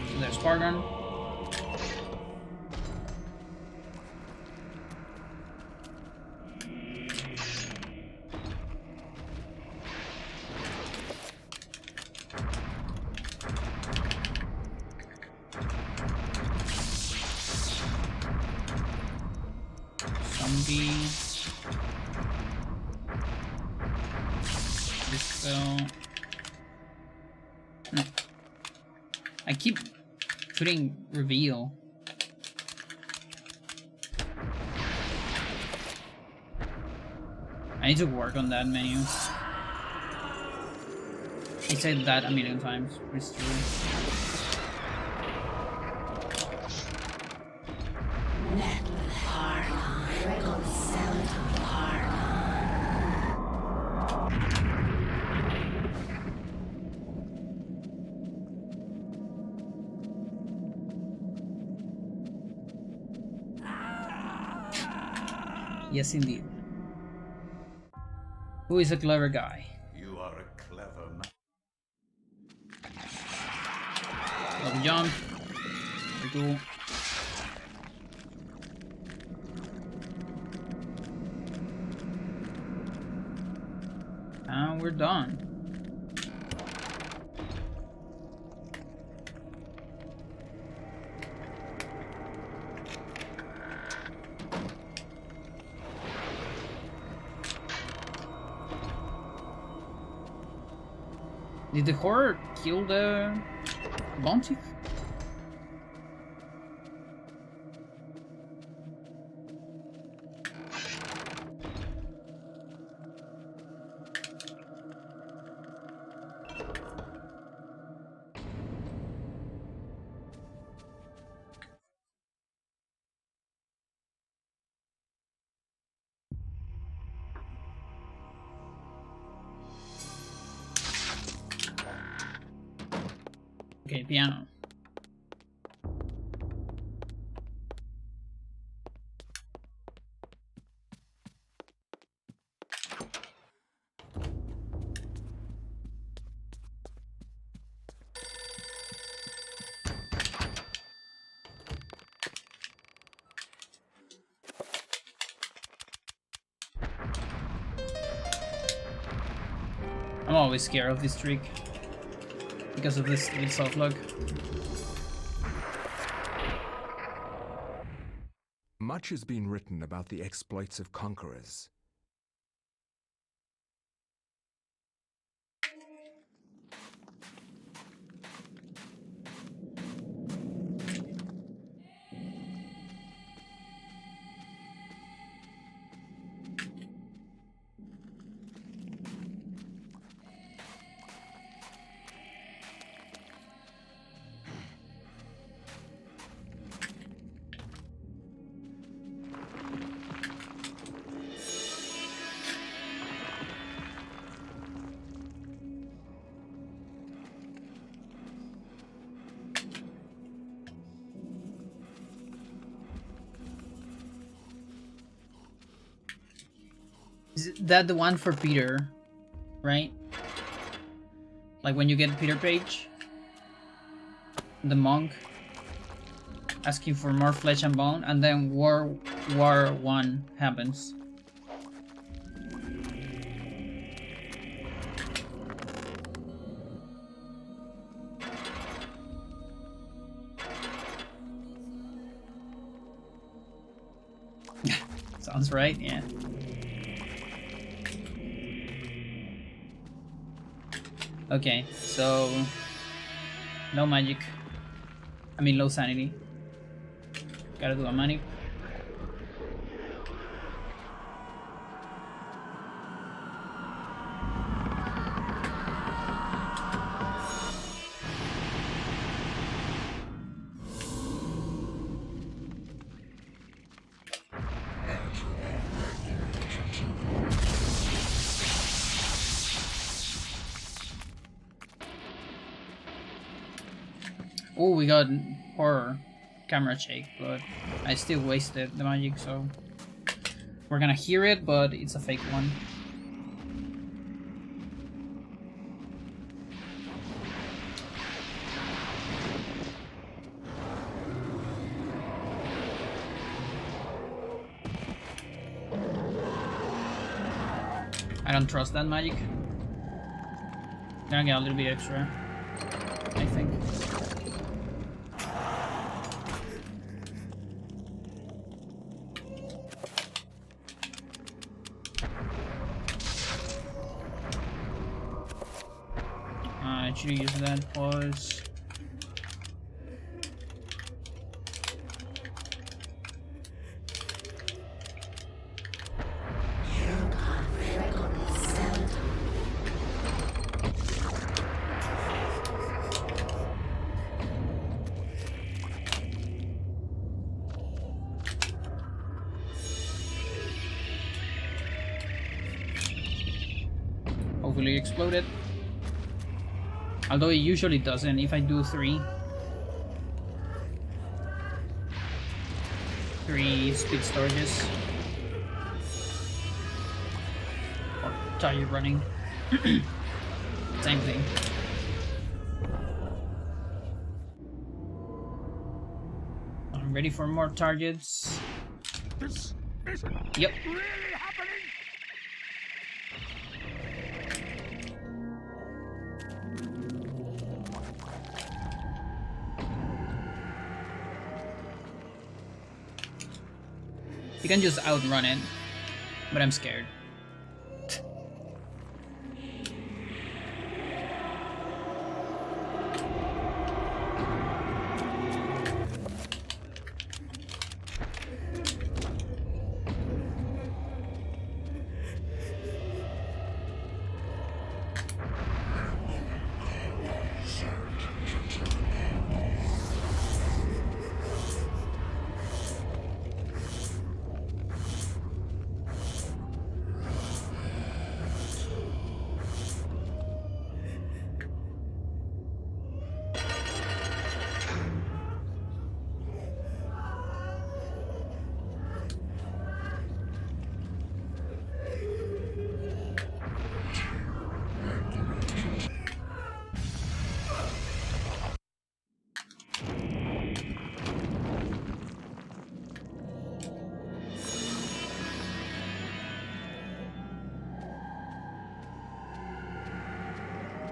Speaker 1: So there's Spargan. This spell. No. I keep putting reveal. I need to work on that menu. I said that a million times, it's true. Yes, indeed. Who is a clever guy?
Speaker 2: You are a clever man.
Speaker 1: Double jump. Very cool. And we're done. Did the horror kill the bounty? Okay, piano. I'm always scared of this trick because of this soft lock.
Speaker 3: Much has been written about the exploits of conquerors. Is that the one for Peter, right? Like when you get Peter page, the monk asking for more flesh and bone, and then War 1 happens. Sounds right, yeah. Okay, so no magic. I mean, low sanity. Gotta do a manic. Oh, we got horror camera shake, but I still wasted the magic, so we're gonna hear it, but it's a fake one. I don't trust that magic. Gonna get a little bit extra, I think. I should use that pause. Hopefully it exploded. Although it usually doesn't if I do three speed storages. target running. Same thing. I'm ready for more targets.
Speaker 4: This isn't
Speaker 3: Yep.
Speaker 4: really happening.
Speaker 3: You can just outrun it, but I'm scared.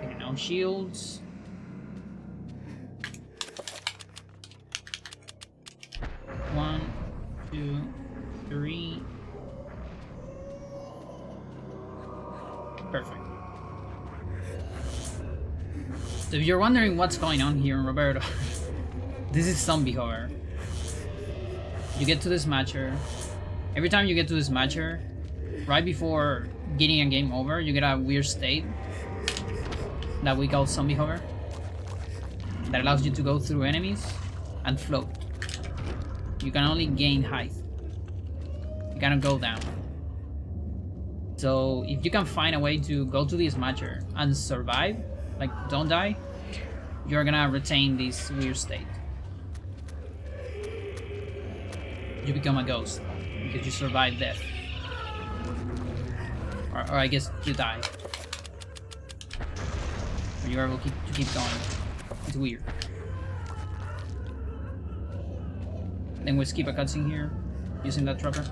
Speaker 3: Okay, no shields. One, two, three. Perfect. So if you're wondering what's going on here in Roberto, this is zombie horror. You get to this matcher. Every time you get to this matcher, right before getting a game over, you get a weird state that we call zombie horror. That allows you to go through enemies and float. You can only gain height. You cannot go down. So if you can find a way to go to this matcher and survive, like don't die, you're gonna retain this weird state. You become a ghost because you survive death. Or I guess you die. Or you're able to keep going. It's weird. Then we skip a cutscene here using that trapper.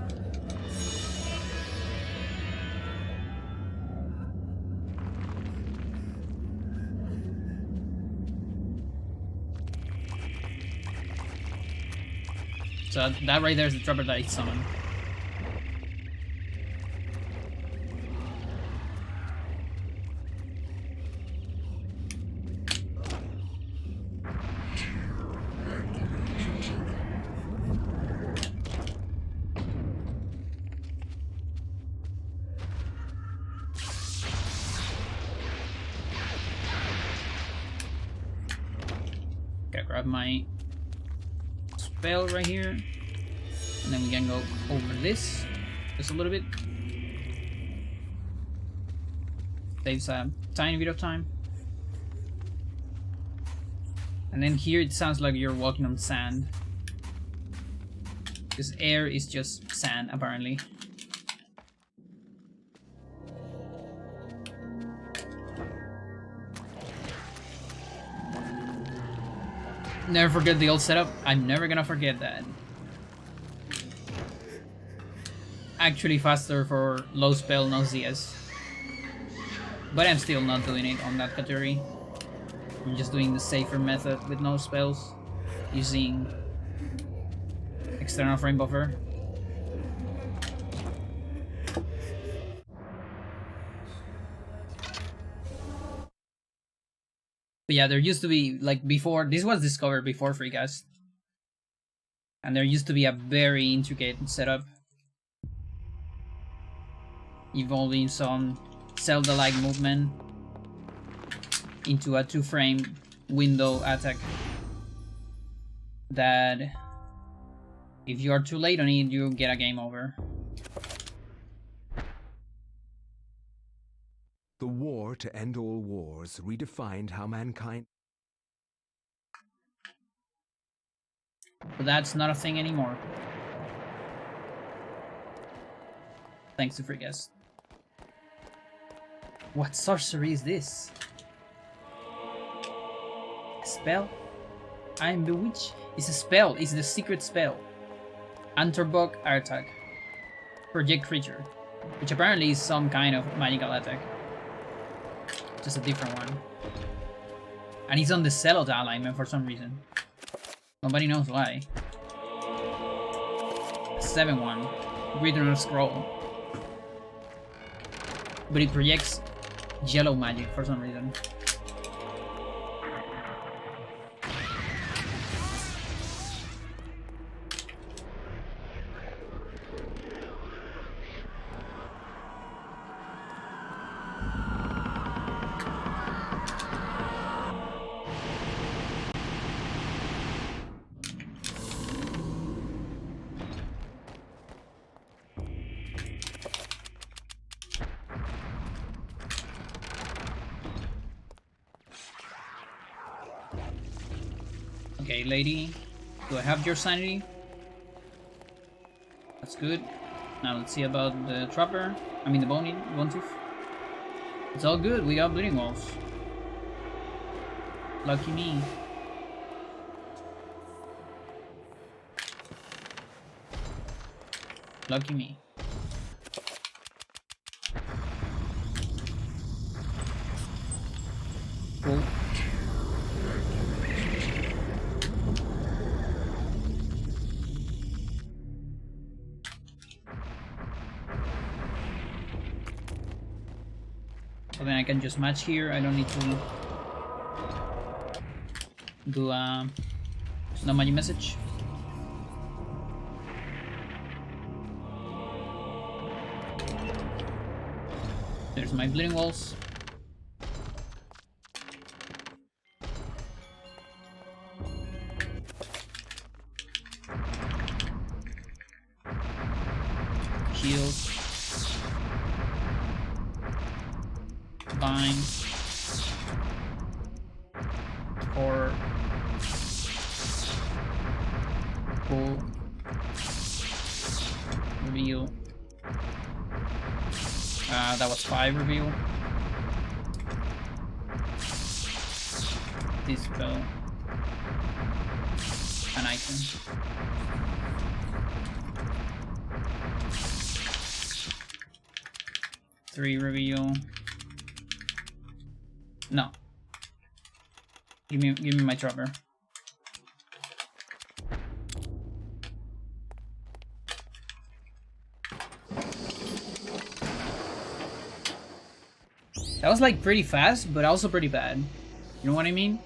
Speaker 3: So that right there is the trapper that I summoned. Gotta grab my spell right here. And then we can go over this just a little bit. Saves a tiny bit of time. And then here it sounds like you're walking on sand. Because air is just sand, apparently. Never forget the old setup. I'm never gonna forget that. Actually faster for low spell, no CS. But I'm still not doing it on that category. I'm just doing the safer method with no spells, using external frame buffer. But yeah, there used to be, like before, this was discovered before FreeCast. And there used to be a very intricate setup involving some Zelda-like movement into a 2-frame window attack that if you are too late on it, you get a game over.
Speaker 6: The war to end all wars redefined how mankind...
Speaker 3: But that's not a thing anymore. Thanks to FreeCast.
Speaker 1: What sorcery is this? A spell? I am bewitched. It's a spell. It's the secret spell. Mantorok attack. Project creature. Which apparently is some kind of magical attack. Just a different one. And it's on the Celota alignment for some reason. Nobody knows why. 7-1. Return of Scroll. But it projects yellow magic for some reason. Okay, lady, do I have your sanity? That's good. Now let's see about the trapper. I mean the bone tooth. It's all good, we got bleeding walls. Lucky me. Lucky me. Cool. So then I can just match here. I don't need to do no magic message. There's my bleeding walls. Shield. Bind. Or pull. Reveal. That was 5 reveal. Dispel. An item. Three reveal. No. Give me my trapper. That was like pretty fast, but also pretty bad. You know what I mean?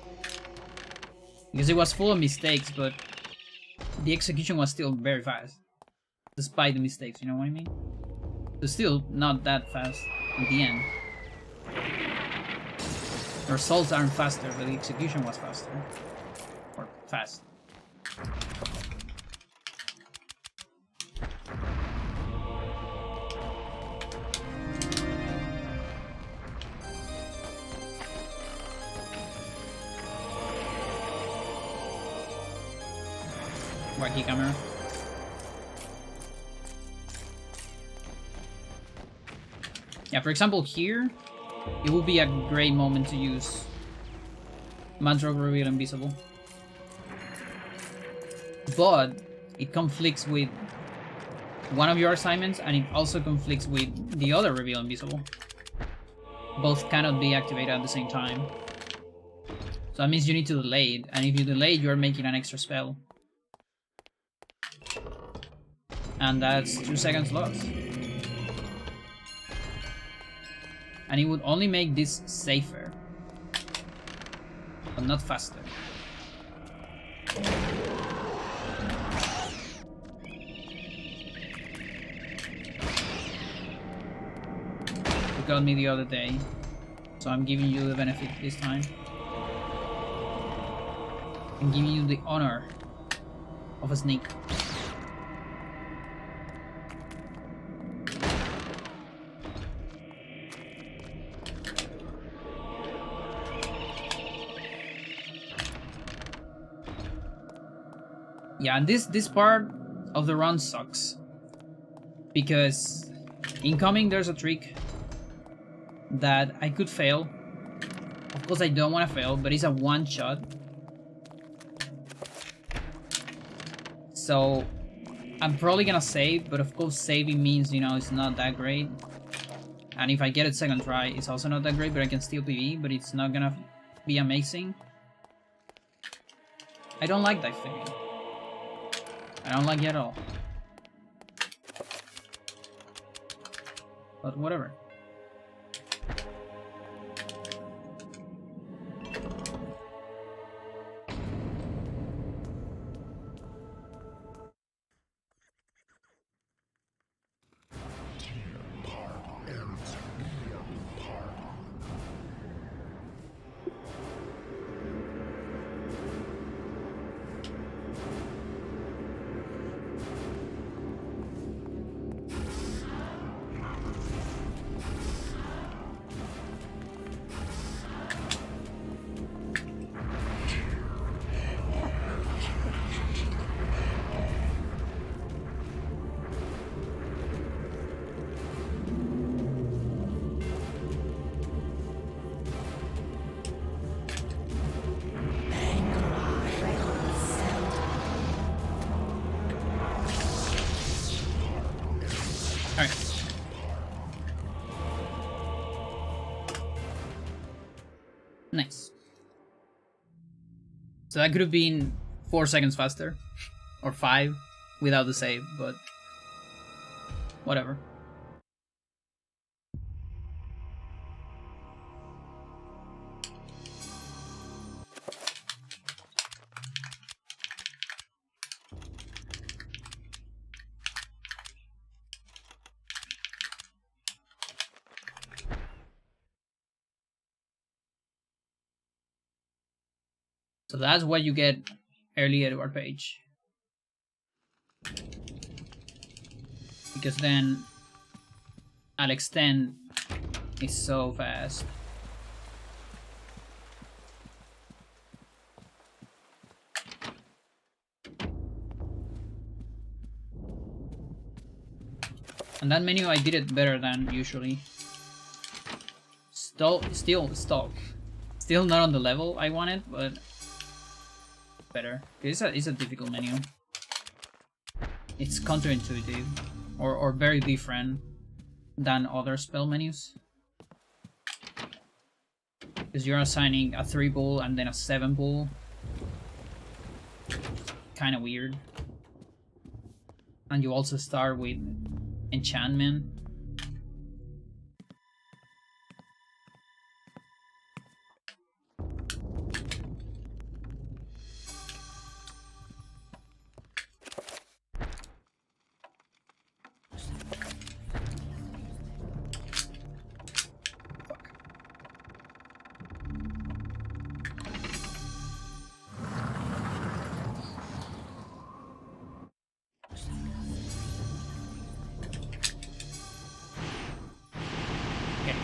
Speaker 1: Because it was full of mistakes, but the execution was still very fast. Despite the mistakes, you know what I mean? It's still not that fast at the end. The results aren't faster, but the execution was faster. Or fast. Wacky camera. Yeah, for example here, it would be a great moment to use Mantorok Reveal Invisible. But it conflicts with one of your assignments and it also conflicts with the other Reveal Invisible. Both cannot be activated at the same time. So that means you need to delay it, and if you delay it, you're making an extra spell. And that's 2 seconds lost. And it would only make this safer, but not faster. You got me the other day, so I'm giving you the benefit this time. I'm giving you the honor of a snake. Yeah, and this part of the run sucks. Because incoming there's a trick that I could fail. Of course I don't want to fail, but it's a one shot. So I'm probably gonna save, but of course saving means, you know, it's not that great. And if I get it second try, it's also not that great, but I can still PV, but it's not gonna be amazing. I don't like that feeling. I don't like it at all. But whatever. Alright. Nice. So that could have been 4 seconds faster. Or 5 without the save, but whatever. So that's what you get early Edward page. Because then I'll extend is so fast. And that menu I did it better than usually. Still stock. Still not on the level I wanted, but better. It's a difficult menu. It's counterintuitive, or very different than other spell menus. Because you're assigning a 3 bull and then a 7 bull. Kind of weird. And you also start with enchantment.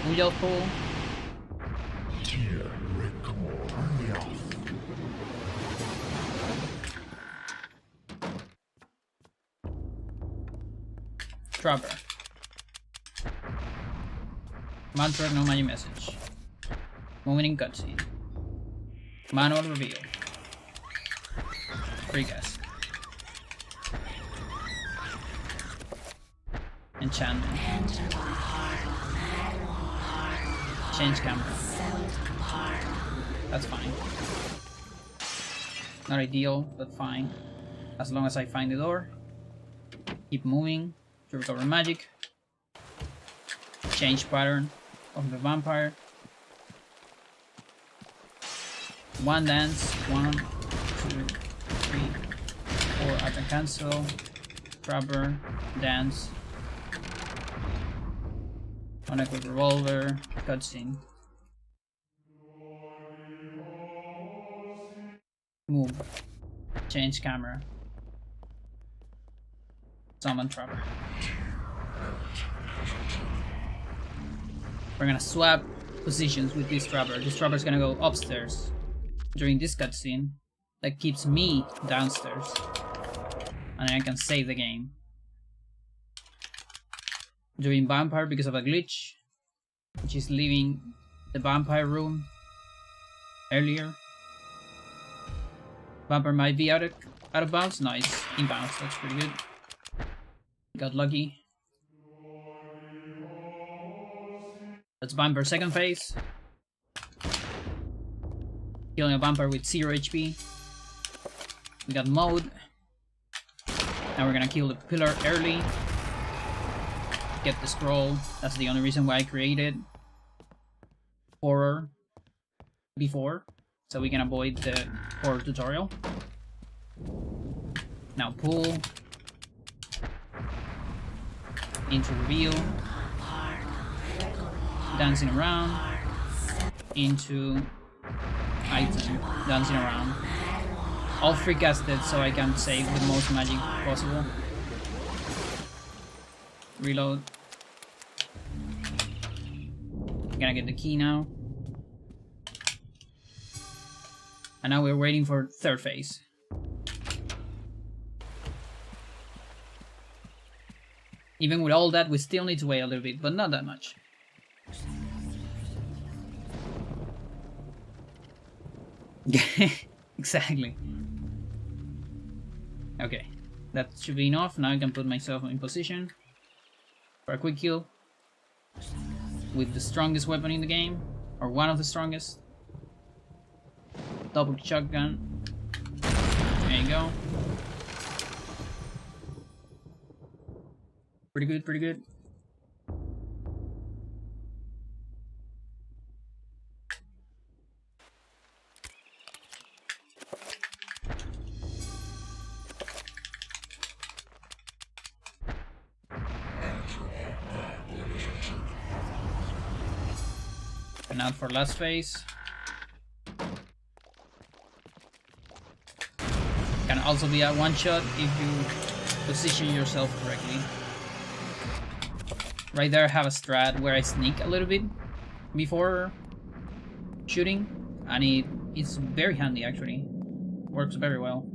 Speaker 1: Uyal pool. Dropper. Mantorok, no magic message. Moment in cutscene. Manual reveal. Free gas. Enchantment. Change camera. That's fine. Not ideal, but fine. As long as I find the door. Keep moving to recover magic. Change pattern of the vampire. One dance. 1, 2, 3, 4. Attack cancel. Grabber. Dance. Unequipped revolver. Cutscene. Move. Change camera. Summon Trapper. We're gonna swap positions with this Trapper. This Trapper's gonna go upstairs during this cutscene. That keeps me downstairs. And I can save the game. During Vampire, because of a glitch,
Speaker 3: which is leaving the vampire room earlier. Vampire might be out of bounds. No, it's in bounds. That's pretty good. Got lucky. That's vampire second phase. Killing a vampire with 0 HP. We got mode. Now we're gonna kill the pillar early. Get the scroll. That's the only reason why I created horror before, so we can avoid the horror tutorial. Now pull into reveal, dancing around, into item, dancing around. All free casted so I can save the most magic possible. Reload. Gonna get the key now. And now we're waiting for third phase. Even with all that, we still need to wait a little bit, but not that much. Exactly. Okay, that should be enough. Now I can put myself in position for a quick kill with the strongest weapon in the game, or one of the strongest. Double shotgun. There you go. Pretty good, pretty good. And now for last phase. Can also be a one shot if you position yourself correctly. Right there I have a strat where I sneak a little bit before shooting, and it's very handy actually. Works very well.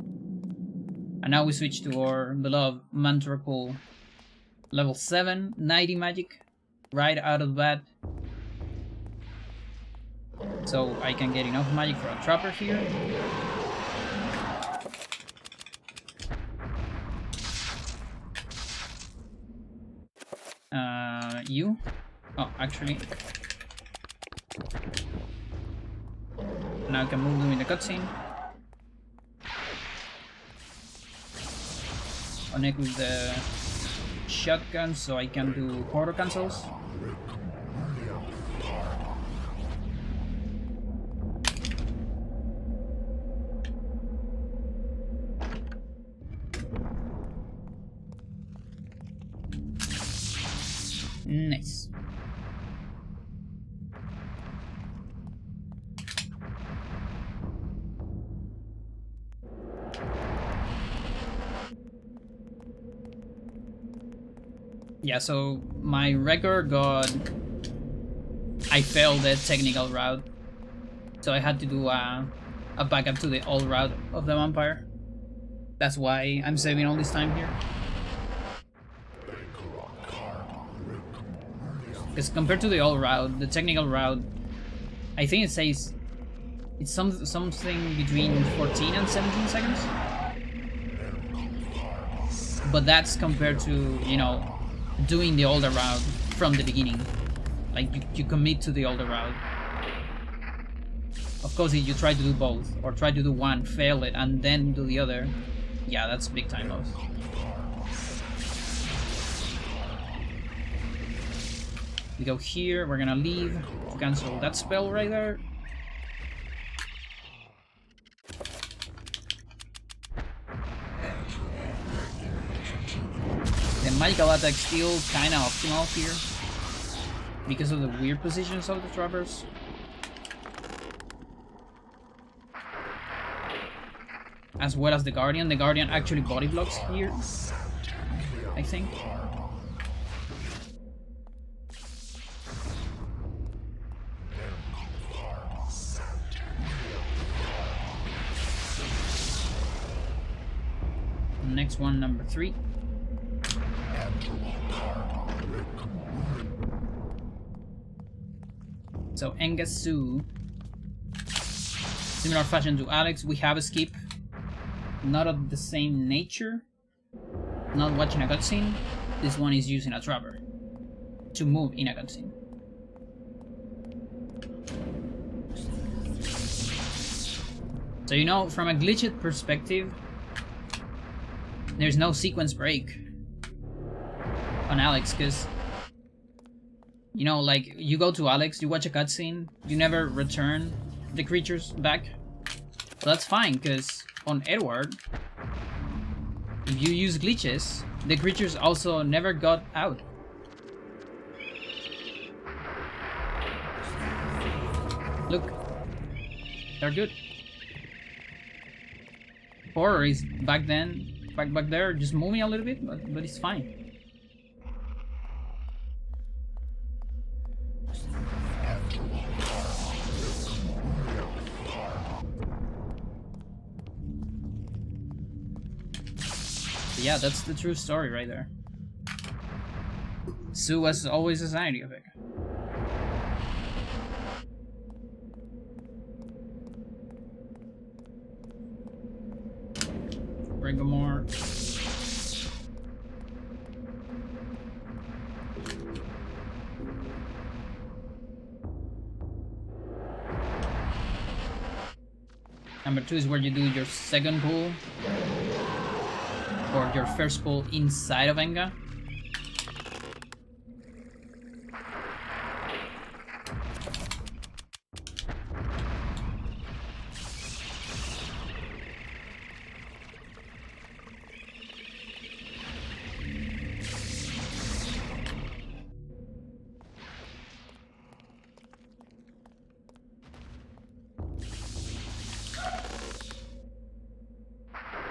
Speaker 3: And now we switch to our beloved Mantorok pool. Level 7, 90 magic, right out of the bat. So I can get enough magic for a trapper here. You? Oh, actually. Now I can move them in the cutscene. Connect with the shotgun so I can do auto cancels. Nice. Yeah, so my record got... I failed the technical route. So I had to do a backup to the old route of the vampire. That's why I'm saving all this time here. Because compared to the old route, the technical route, I think it says it's something between 14 and 17 seconds. But that's compared to, you know, doing the older route from the beginning. Like, you commit to the older route. Of course, if you try to do both, or try to do one, fail it, and then do the other, yeah, that's big time loss. We go here, we're gonna leave to cancel that spell right there. The magical attack still kinda optimal here because of the weird positions of the trappers. As well as the Guardian. The Guardian actually body blocks here, I think. Next one, number 3. So Ehn'gha Sue. Similar fashion to Alex, we have a skip. Not of the same nature. Not watching a cutscene. This one is using a trapper to move in a cutscene. So you know, from a glitched perspective, there's no sequence break on Alex, because you know, like, you go to Alex, you watch a cutscene, you never return the creatures back. So that's fine, because on Edward, if you use glitches, the creatures also never got out. Look, they're good. Horror is back there, just moving a little bit, but it's fine. Yeah, that's the true story right there. Sue was always a sanity effect. Rigomore. Number 2 is where you do your second pull, or your first pull inside of Ehn'gha.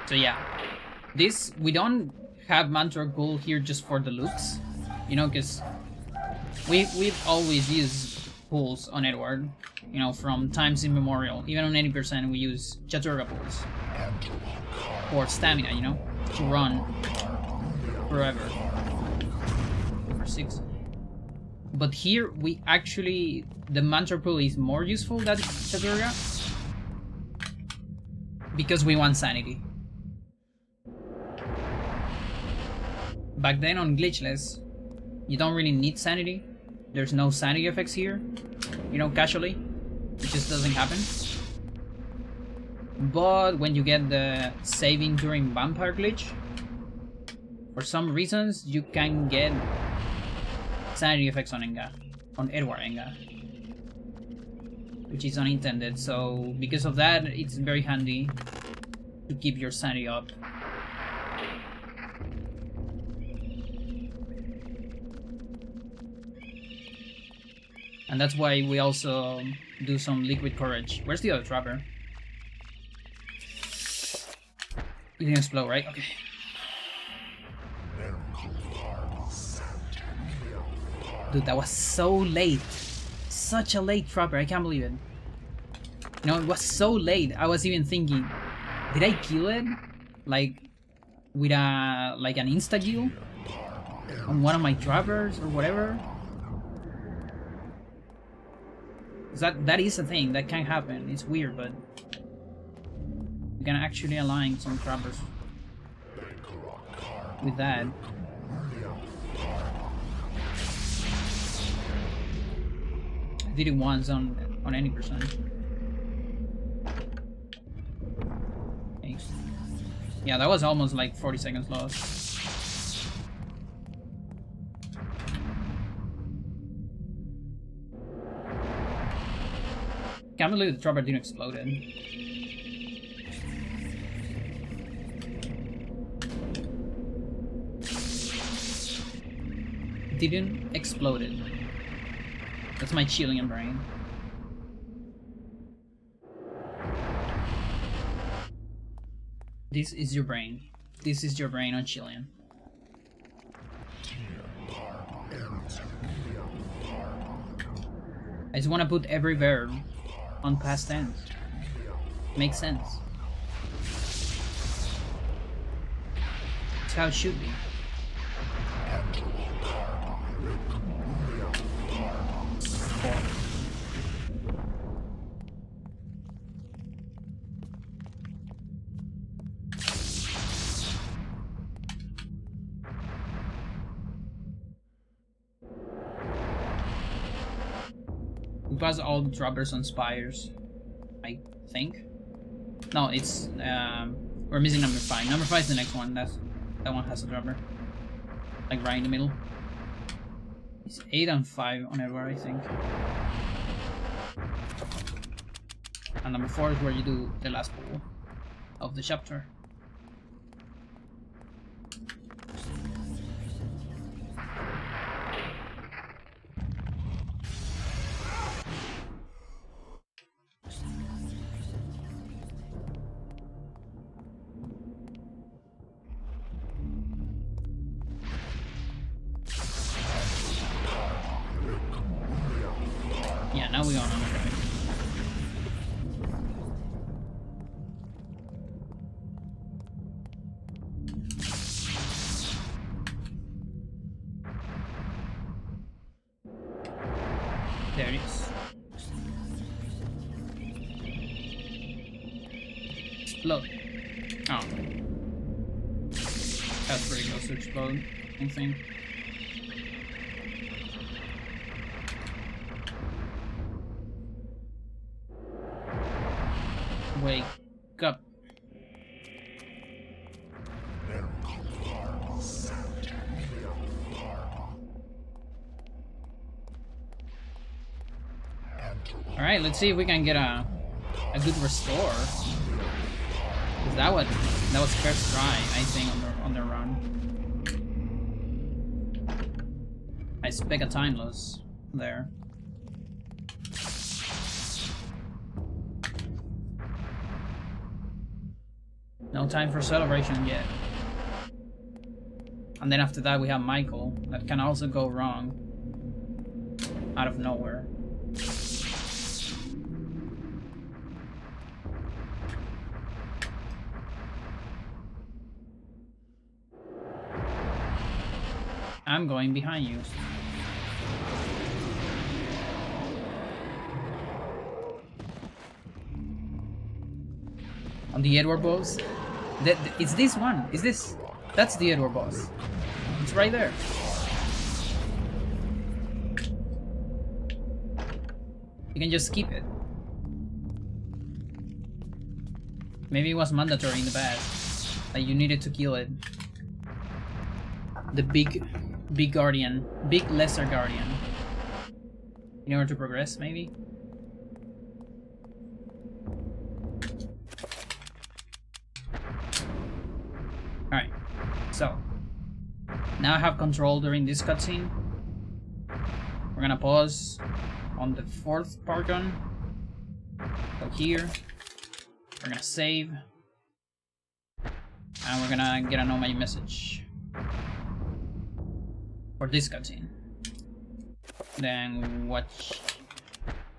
Speaker 3: So yeah, this, we don't have Mantorok pull here just for the looks, you know, because we've always used pulls on Edward, you know, from times immemorial. Even on 80% we use Chaturga pulls for stamina, you know, to run forever. Number 6. But here we actually, the Mantorok pull is more useful than Chaturga because we want sanity. Back then on glitchless, you don't really need sanity. There's no sanity effects here, you know, casually. It just doesn't happen. But when you get the saving during vampire glitch, for some reasons you can get sanity effects on Ehn'gha, on Edward Ehn'gha, which is unintended. So because of that, it's very handy to keep your sanity up. And that's why we also do some liquid courage. Where's the other trapper? You didn't explode, right? Okay. Dude, that was so late. Such a late trapper, I can't believe it. You know, it was so late. I was even thinking, did I kill it? Like, with a, like an insta-kill? On one of my trappers or whatever? That is a thing that can happen. It's weird, but we can actually align some trappers with that. I did it once on any percent. Okay. Yeah, that was almost like 40 seconds lost. Can't believe the trapper didn't explode it. Didn't explode it. That's my Chilean brain. This is your brain. This is your brain on Chilean. I just want to put every verb on past tense. Makes sense. It's how it should be.
Speaker 1: pass all droppers on spires, I think. No, it's we're missing number 5. Number 5 is the next one. That one has a dropper, like right in the middle. It's 8 and 5 on Edward, I think. And number 4 is where you do the last pull of the chapter. Yeah, now we are on the drive. There it is. Explode. Oh. That's pretty close to explode, I think. Wake up. Alright, let's see if we can get a good restore. Cause that was first try, I think, on the run. I expect a time loss there. No time for celebration yet. And then after that we have Michael. That can also go wrong. Out of nowhere. I'm going behind you. On the Edward boss? It's this one. Is this? That's the Edward boss. It's right there. You can just skip it. Maybe it was mandatory in the past. Like you needed to kill it. The big guardian. Big lesser guardian. In order to progress, maybe? Alright, so now I have control during this cutscene. We're gonna pause on the 4th Pargon. Go here. We're gonna save. And we're gonna get an Omai message for this cutscene. Then watch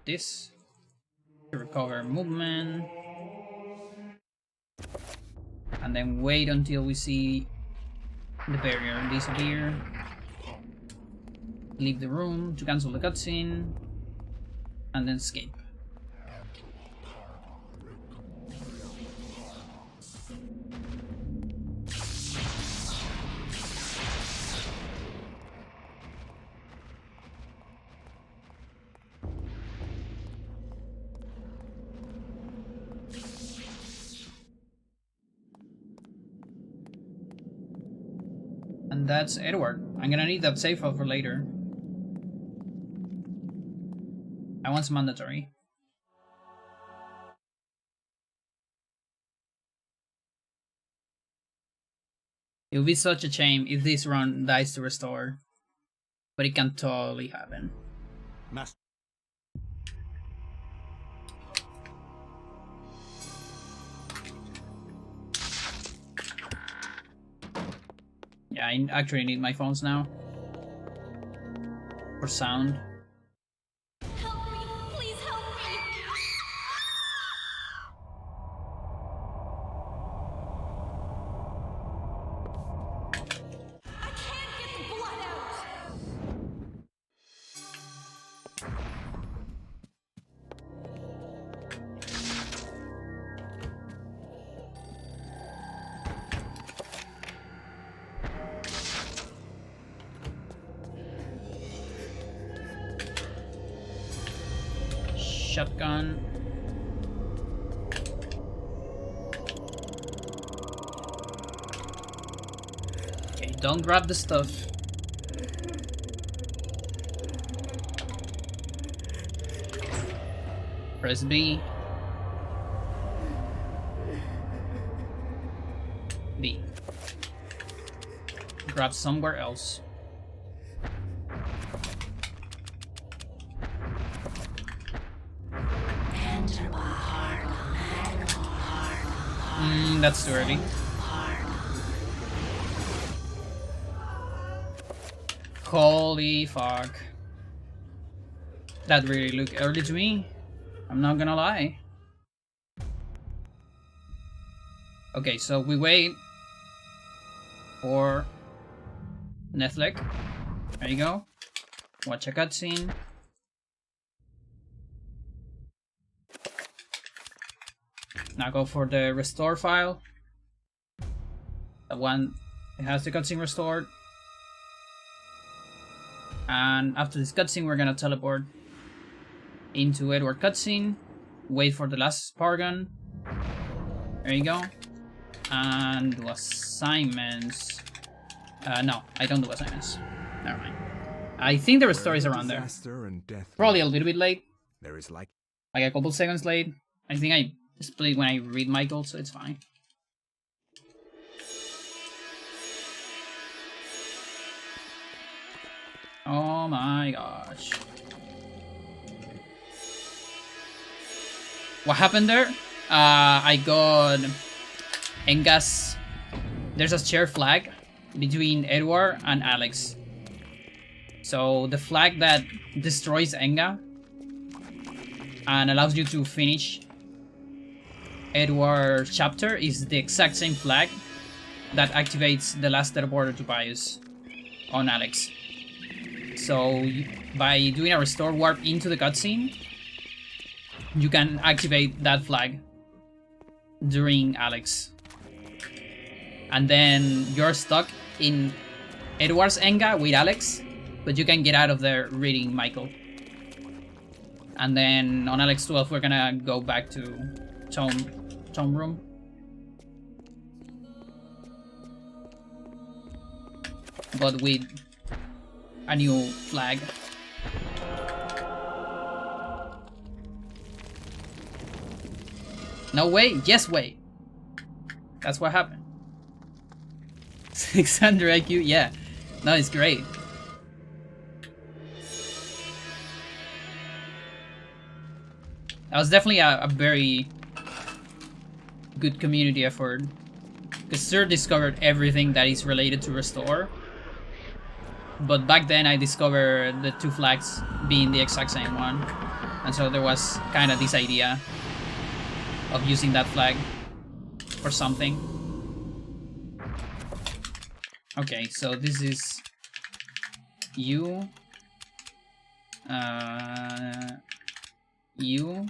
Speaker 1: this to recover movement. And then wait until we see the barrier disappear. Leave the room to cancel the cutscene. And then escape. And that's Edward. I'm gonna need that save file for later. That one's mandatory. It would be such a shame if this run dies to restore. But it can totally happen.
Speaker 5: Master.
Speaker 1: Yeah, I actually need my phones now. For sound.
Speaker 7: Help me! Please help me! I can't get the blood out!
Speaker 3: shotgun. Okay, don't grab the stuff. Press B. B. Grab somewhere else. That's too early. Holy fuck. That really looked early to me. I'm not gonna lie. Okay, so we wait for Netflix. There you go. Watch a cutscene. Now go for the restore file. The one that has the cutscene restored. And after this cutscene, we're gonna teleport into Edward cutscene. Wait for the last Paragon. There you go. And do assignments. No, I don't do assignments. Never mind. I think the restore is around there.
Speaker 6: Disaster and death
Speaker 3: Probably a little bit late.
Speaker 6: there is like
Speaker 3: Like a couple seconds late. I think I split when I read Michael, so it's fine. Oh my gosh. What happened there? I got Ehn'gha's. There's a shared flag between Edward and Alex. So the flag that destroys Ehn'gha and allows you to finish Edward's chapter is the exact same flag that activates the last teleporter to Pious on Alex. So by doing a restore warp into the cutscene, you can activate that flag during Alex. And then you're stuck in Edward's Ehn'gha with Alex, but you can get out of there reading Michael. And then on Alex 12, we're gonna go back to Tome Room. But with a new flag. No way? Yes way. That's what happened. 600 IQ? Yeah. No, it's great. That was definitely a very good community effort. Because Sir discovered everything that is related to Restore. But back then I discovered the two flags being the exact same one. And so there was kind of this idea of using that flag for something. Okay, so this is you. You.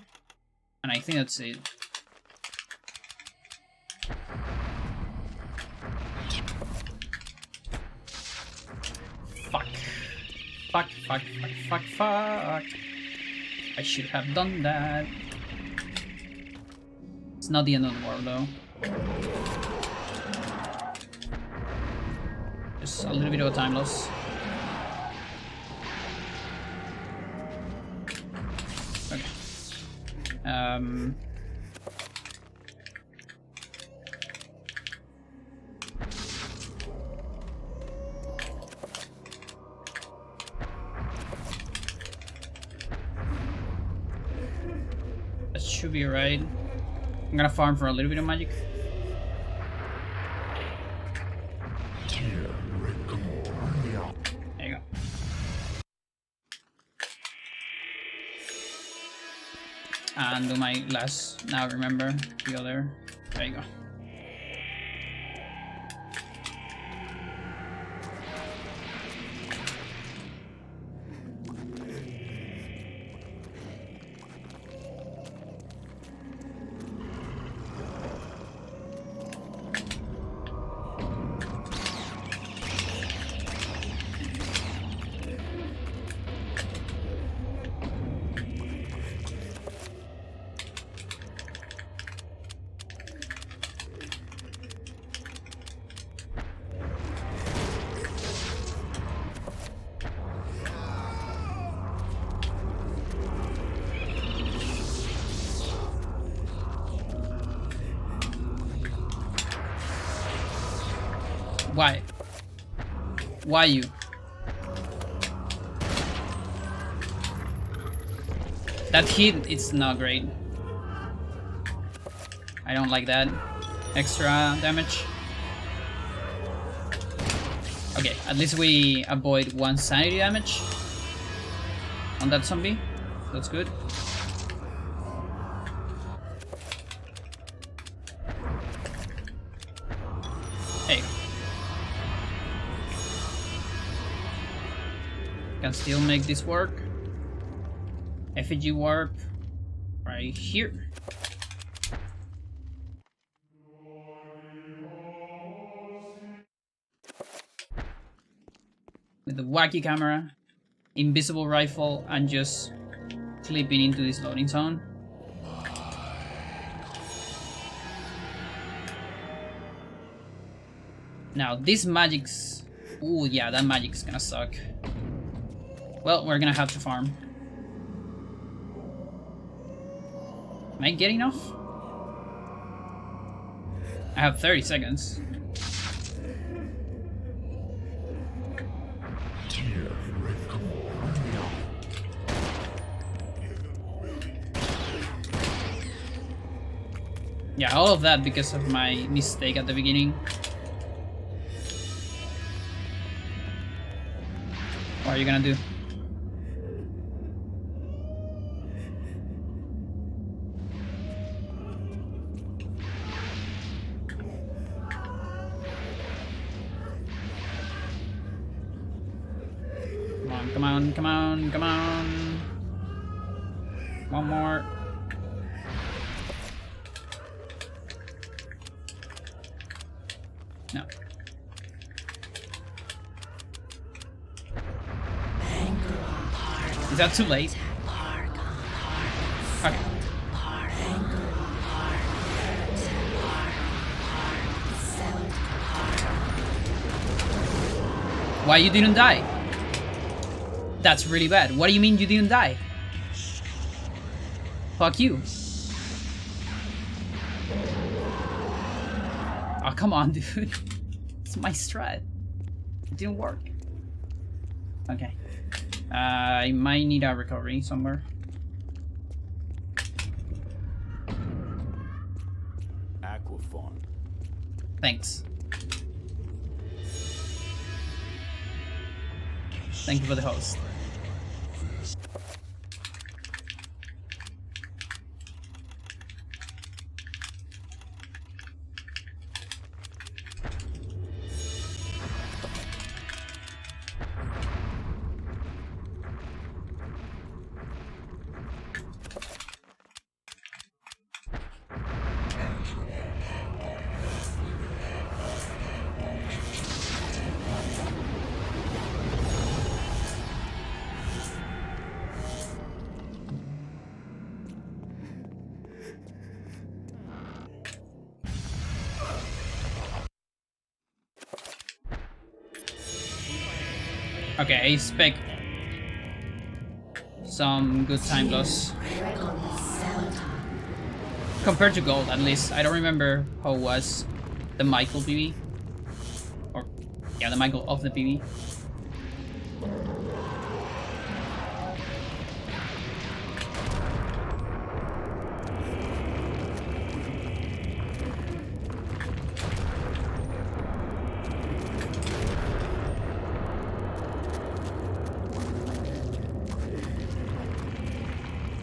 Speaker 3: And I think that's it. Fuck. Fuck, fuck, fuck, fuck, fuck. I should have done that. It's not the end of the world though. Just a little bit of a time loss. Okay. That should be right. I'm gonna farm for a little bit of magic. There you go. And do my last, now remember the other. There you go.
Speaker 1: Why? Why you? That hit, it's not great. I don't like that. Extra damage. Okay, at least we avoid 1 sanity damage on that zombie. That's good. Hey. Can still make this work. Effigy warp right here. With the wacky camera, invisible rifle, and just clipping into this loading zone. Now this magic's... Ooh, yeah, that magic's gonna suck. Well, we're gonna have to farm. Am I getting enough? I have 30 seconds. Yeah, all of that because of my mistake at the beginning. What are you gonna do? Come on, come on, come on, come on. One more. No. Is that too late? Okay. Why you didn't die? That's really bad. What do you mean you didn't die? Fuck you. Oh, come on, dude. It's my strat. It didn't work. Okay. I might need a recovery somewhere.
Speaker 2: Aquafawn.
Speaker 1: Thanks. Thank you for the host. Okay, I expect some good time loss. Compared to gold, at least. I don't remember how was the Michael PV. Or, yeah, the Michael of the PV.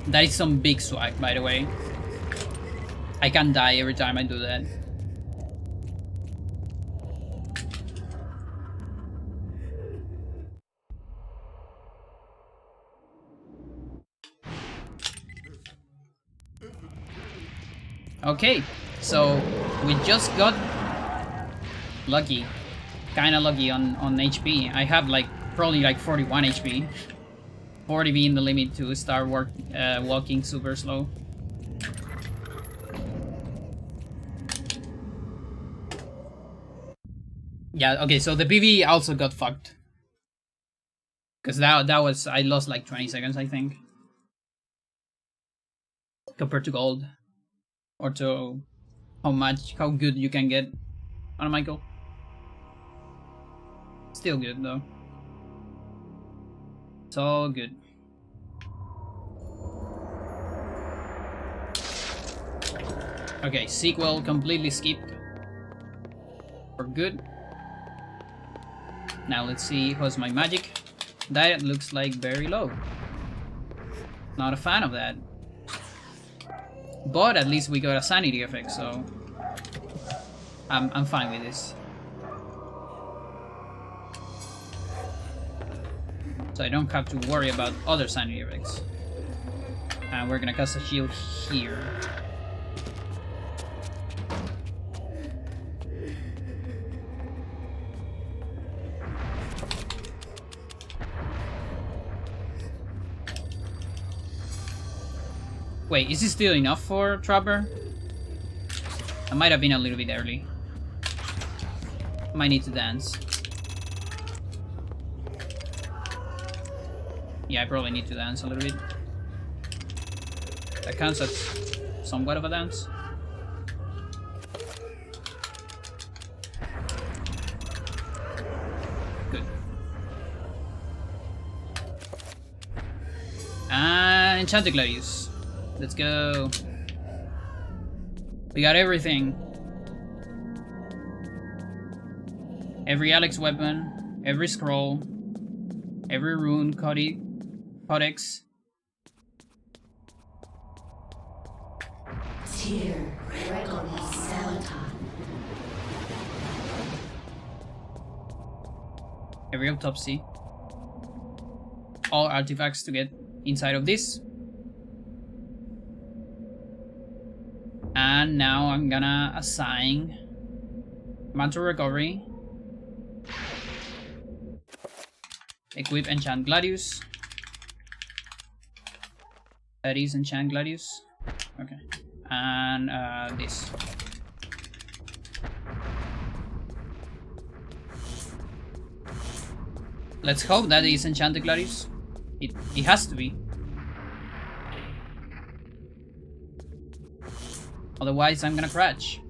Speaker 1: That is some big swag, by the way. I can die every time I do that. Okay, so we just got lucky. Kinda lucky on HP. I have like probably like 41 HP. 40 being the limit to start walking super slow. Yeah, okay, so the PV also got fucked. Because that was, I lost like 20 seconds, I think. Compared to gold. Or to how good you can get on a Michael.
Speaker 3: Still good though. It's all good. Okay, sequel completely skipped. For good. Now let's see what's my magic. That looks like very low. Not a fan of that. But at least we got a sanity effect, so I'm fine with this. So I don't have to worry about other sanity effects. And we're gonna cast a shield here. Wait, is this still enough for Trapper? I might have been a little bit early. Might need to dance. Yeah, I probably need to dance a little bit. That counts as somewhat of a dance. Good. And Enchanted Gladius. Let's go. We got everything. Every Alex weapon, every scroll, every rune, codex.
Speaker 7: Tear, Recognize Celadon.
Speaker 3: Every autopsy. All artifacts to get inside of this. And now I'm gonna assign Mantle Recovery. Equip Enchanted Gladius. That is Enchanted Gladius. Okay. And this. Let's hope that is Enchanted Gladius. It has to be. Otherwise, I'm gonna crash.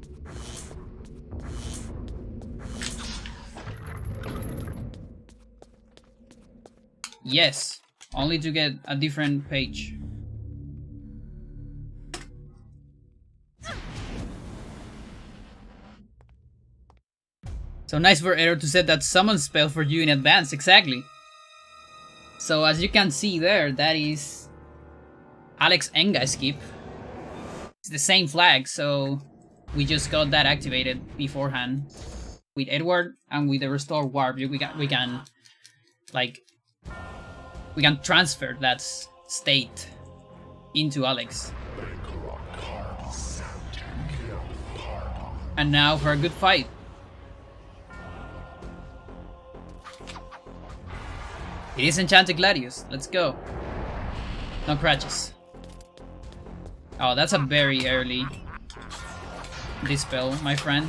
Speaker 3: Yes, only to get a different page. So nice for Error to set that summon spell for you in advance, exactly. So as you can see there, that is Alex Ehn'gha skip. It's the same flag, so we just got that activated beforehand with Edward, and with the restore warp we can transfer that state into Alex. And now for a good fight. It is Enchanted Gladius. Let's go. No crutches. Oh, that's a very early dispel, my friend.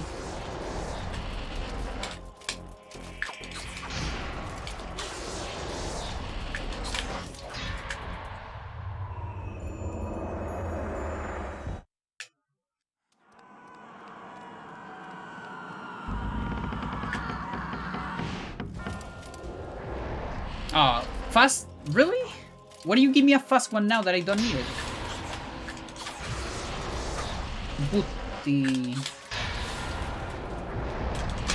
Speaker 3: Oh, fast? Really? Why do you give me a fast one now that I don't need it? Booty.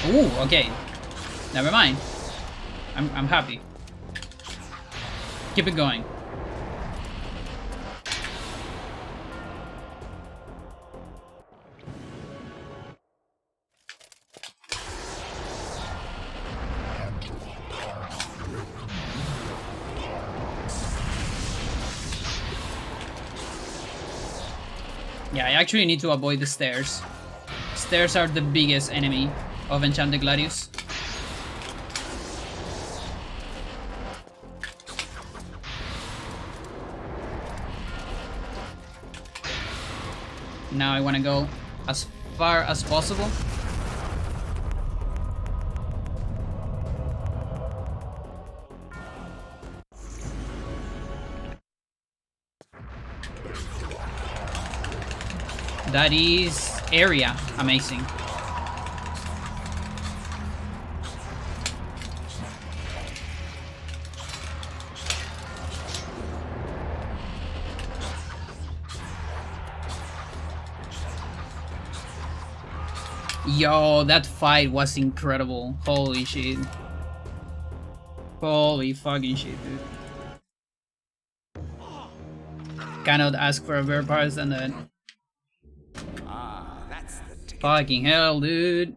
Speaker 3: Ooh, okay. Never mind. I'm happy. Keep it going. Yeah, I actually need to avoid the stairs. Stairs are the biggest enemy of Enchanted Gladius. Now I want to go as far as possible. That is area amazing.
Speaker 1: Yo, that fight was incredible. Holy shit. Holy fucking shit, dude. Cannot ask for a better price than that.
Speaker 6: Ah, that's the ticket.
Speaker 1: Fucking hell, dude.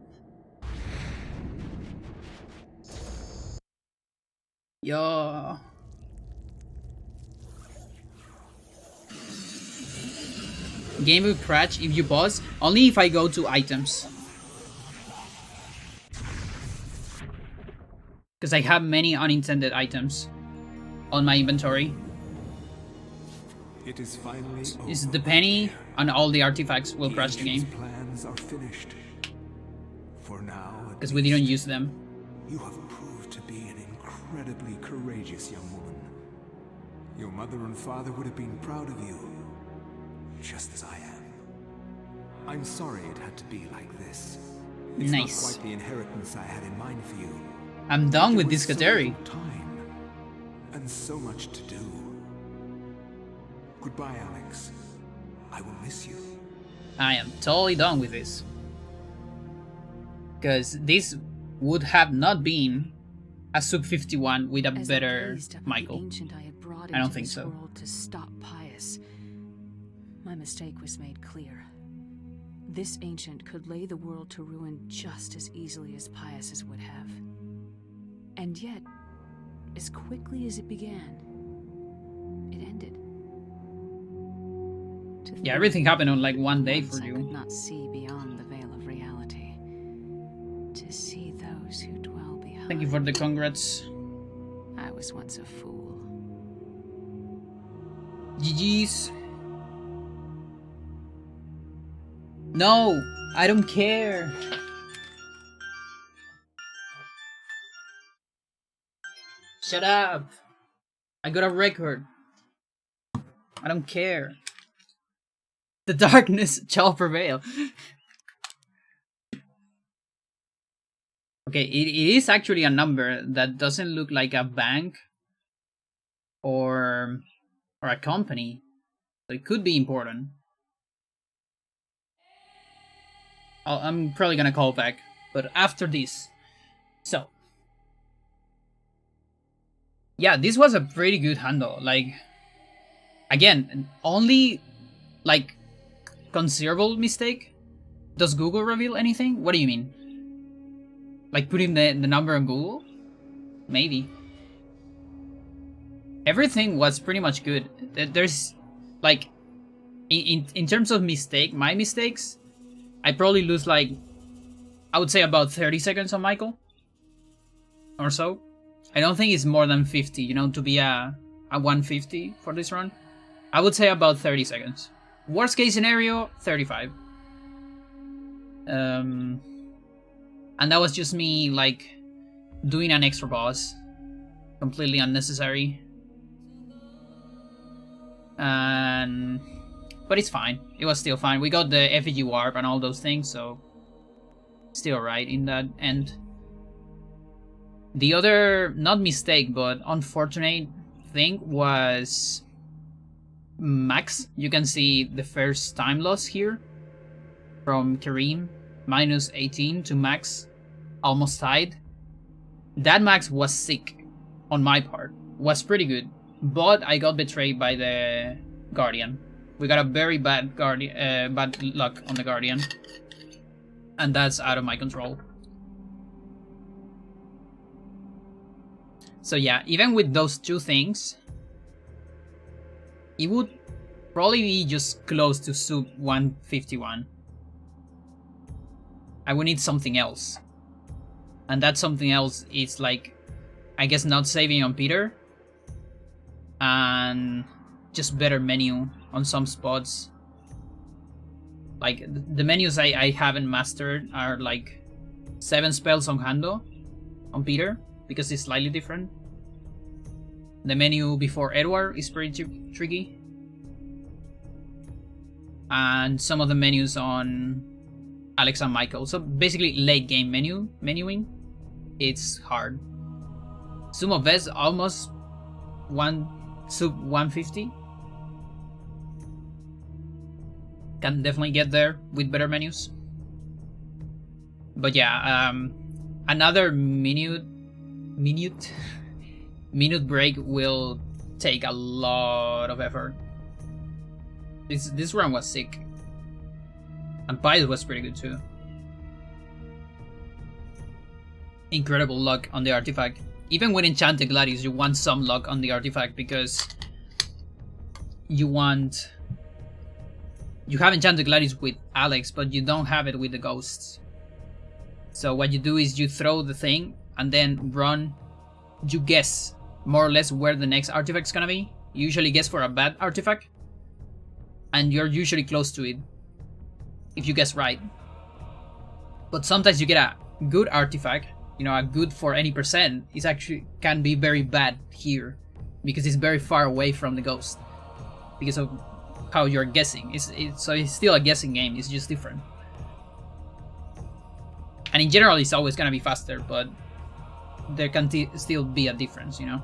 Speaker 1: Yo. Game will crash if you pause. Only if I go to items. Because I have many unintended items on my inventory.
Speaker 6: It is finally
Speaker 1: Is
Speaker 6: over.
Speaker 1: the penny and all the artifacts will crash the
Speaker 6: Ancient's
Speaker 1: game.
Speaker 6: plans are finished. For now, at
Speaker 1: Because we didn't
Speaker 6: least,
Speaker 1: use them.
Speaker 6: you have proved to be an incredibly courageous young woman. Your mother and father would have been proud of you, just as I am. I'm sorry it had to be like this. It's
Speaker 1: Nice.
Speaker 6: not quite the inheritance I had in mind for you.
Speaker 1: I'm done with
Speaker 6: There
Speaker 1: this
Speaker 6: was so
Speaker 1: Kateri.
Speaker 6: little time and so much to do. Goodbye, Alex. I will miss you.
Speaker 1: I am totally done with this. Because this would have not been a Sub 51 with a
Speaker 8: As
Speaker 1: better
Speaker 8: I gazed up at
Speaker 1: Michael.
Speaker 8: the ancient I had brought
Speaker 1: I don't
Speaker 8: into
Speaker 1: think
Speaker 8: this
Speaker 1: so.
Speaker 8: world to stop Pious, my mistake was made clear. This ancient could lay the world to ruin just as easily as Pious's would have. And yet, as quickly as it began, it ended. To
Speaker 1: Yeah,
Speaker 8: think
Speaker 1: everything happened on like one day
Speaker 8: once
Speaker 1: for
Speaker 8: I
Speaker 1: you.
Speaker 8: could not see beyond the veil of reality. To see those who dwell behind.
Speaker 1: Thank you for the congrats.
Speaker 8: I was once a fool.
Speaker 1: GG's. No, I don't care. Shut up. I got a record. I don't care. The darkness shall prevail. Okay, it is actually a number that doesn't look like a bank or a company. So it could be important. I'm probably gonna call back, but after this. So. Yeah, this was a pretty good handle. Like, again, only, like, considerable mistake. Does Google reveal anything? What do you mean? Like putting the number on Google? Maybe. Everything was pretty much good. There's, like, in terms of mistake, my mistakes, I probably lose, like, I would say about 30 seconds on Michael. Or so. I don't think it's more than 50, you know, to be a 150 for this run. I would say about 30 seconds. Worst case scenario, 35. And that was just me, like, doing an extra boss. Completely unnecessary. But it's fine. It was still fine. We got the effigy warp and all those things, so still right in that end. The other, not mistake, but unfortunate thing was Max. You can see the first time loss here from Kareem, minus 18 to Max, almost tied. That Max was sick on my part, was pretty good, but I got betrayed by the Guardian. We got a very bad bad luck on the Guardian, and that's out of my control. So yeah, even with those two things, it would probably be just close to sub 151. I would need something else. And that something else is like, I guess not saving on Peter. And just better menu on some spots. Like, the menus I haven't mastered are like 7 spells on Hando, on Peter, because it's slightly different. The menu before Edward is pretty tricky. And some of the menus on Alex and Michael. So basically late game menuing, it's hard. Sum of Vez almost sub 150. Can definitely get there with better menus. But yeah, another minute break will take a lot of effort. This run was sick. And Pious was pretty good too. Incredible luck on the artifact. Even with Enchanted Gladius, you want some luck on the artifact because you have Enchanted Gladius with Alex, but you don't have it with the ghosts. So what you do is you throw the thing and then run. You guess more or less where the next artifact's gonna be. You usually guess for a bad artifact, and you're usually close to it if you guess right. But sometimes you get a good artifact, you know, a good for any percent is actually can be very bad here because it's very far away from the ghost because of how you're guessing. So it's still a guessing game, it's just different. And in general, it's always gonna be faster, but there can still be a difference, you know.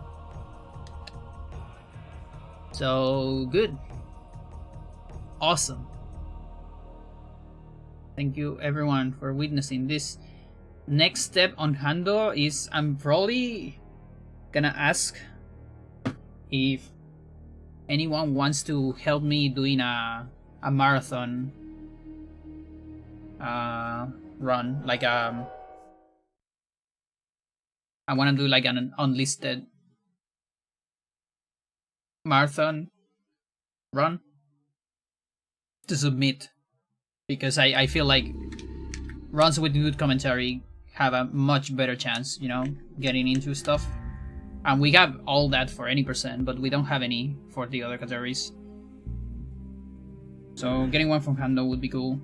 Speaker 1: So good, awesome. Thank you everyone for witnessing this. Next step on Hando is I'm probably gonna ask if anyone wants to help me doing a marathon run, like I want to do like an unlisted marathon run to submit, because I feel like runs with good commentary have a much better chance, you know, getting into stuff. And we have all that for any percent, but we don't have any for the other categories. So getting one from Hando would be cool.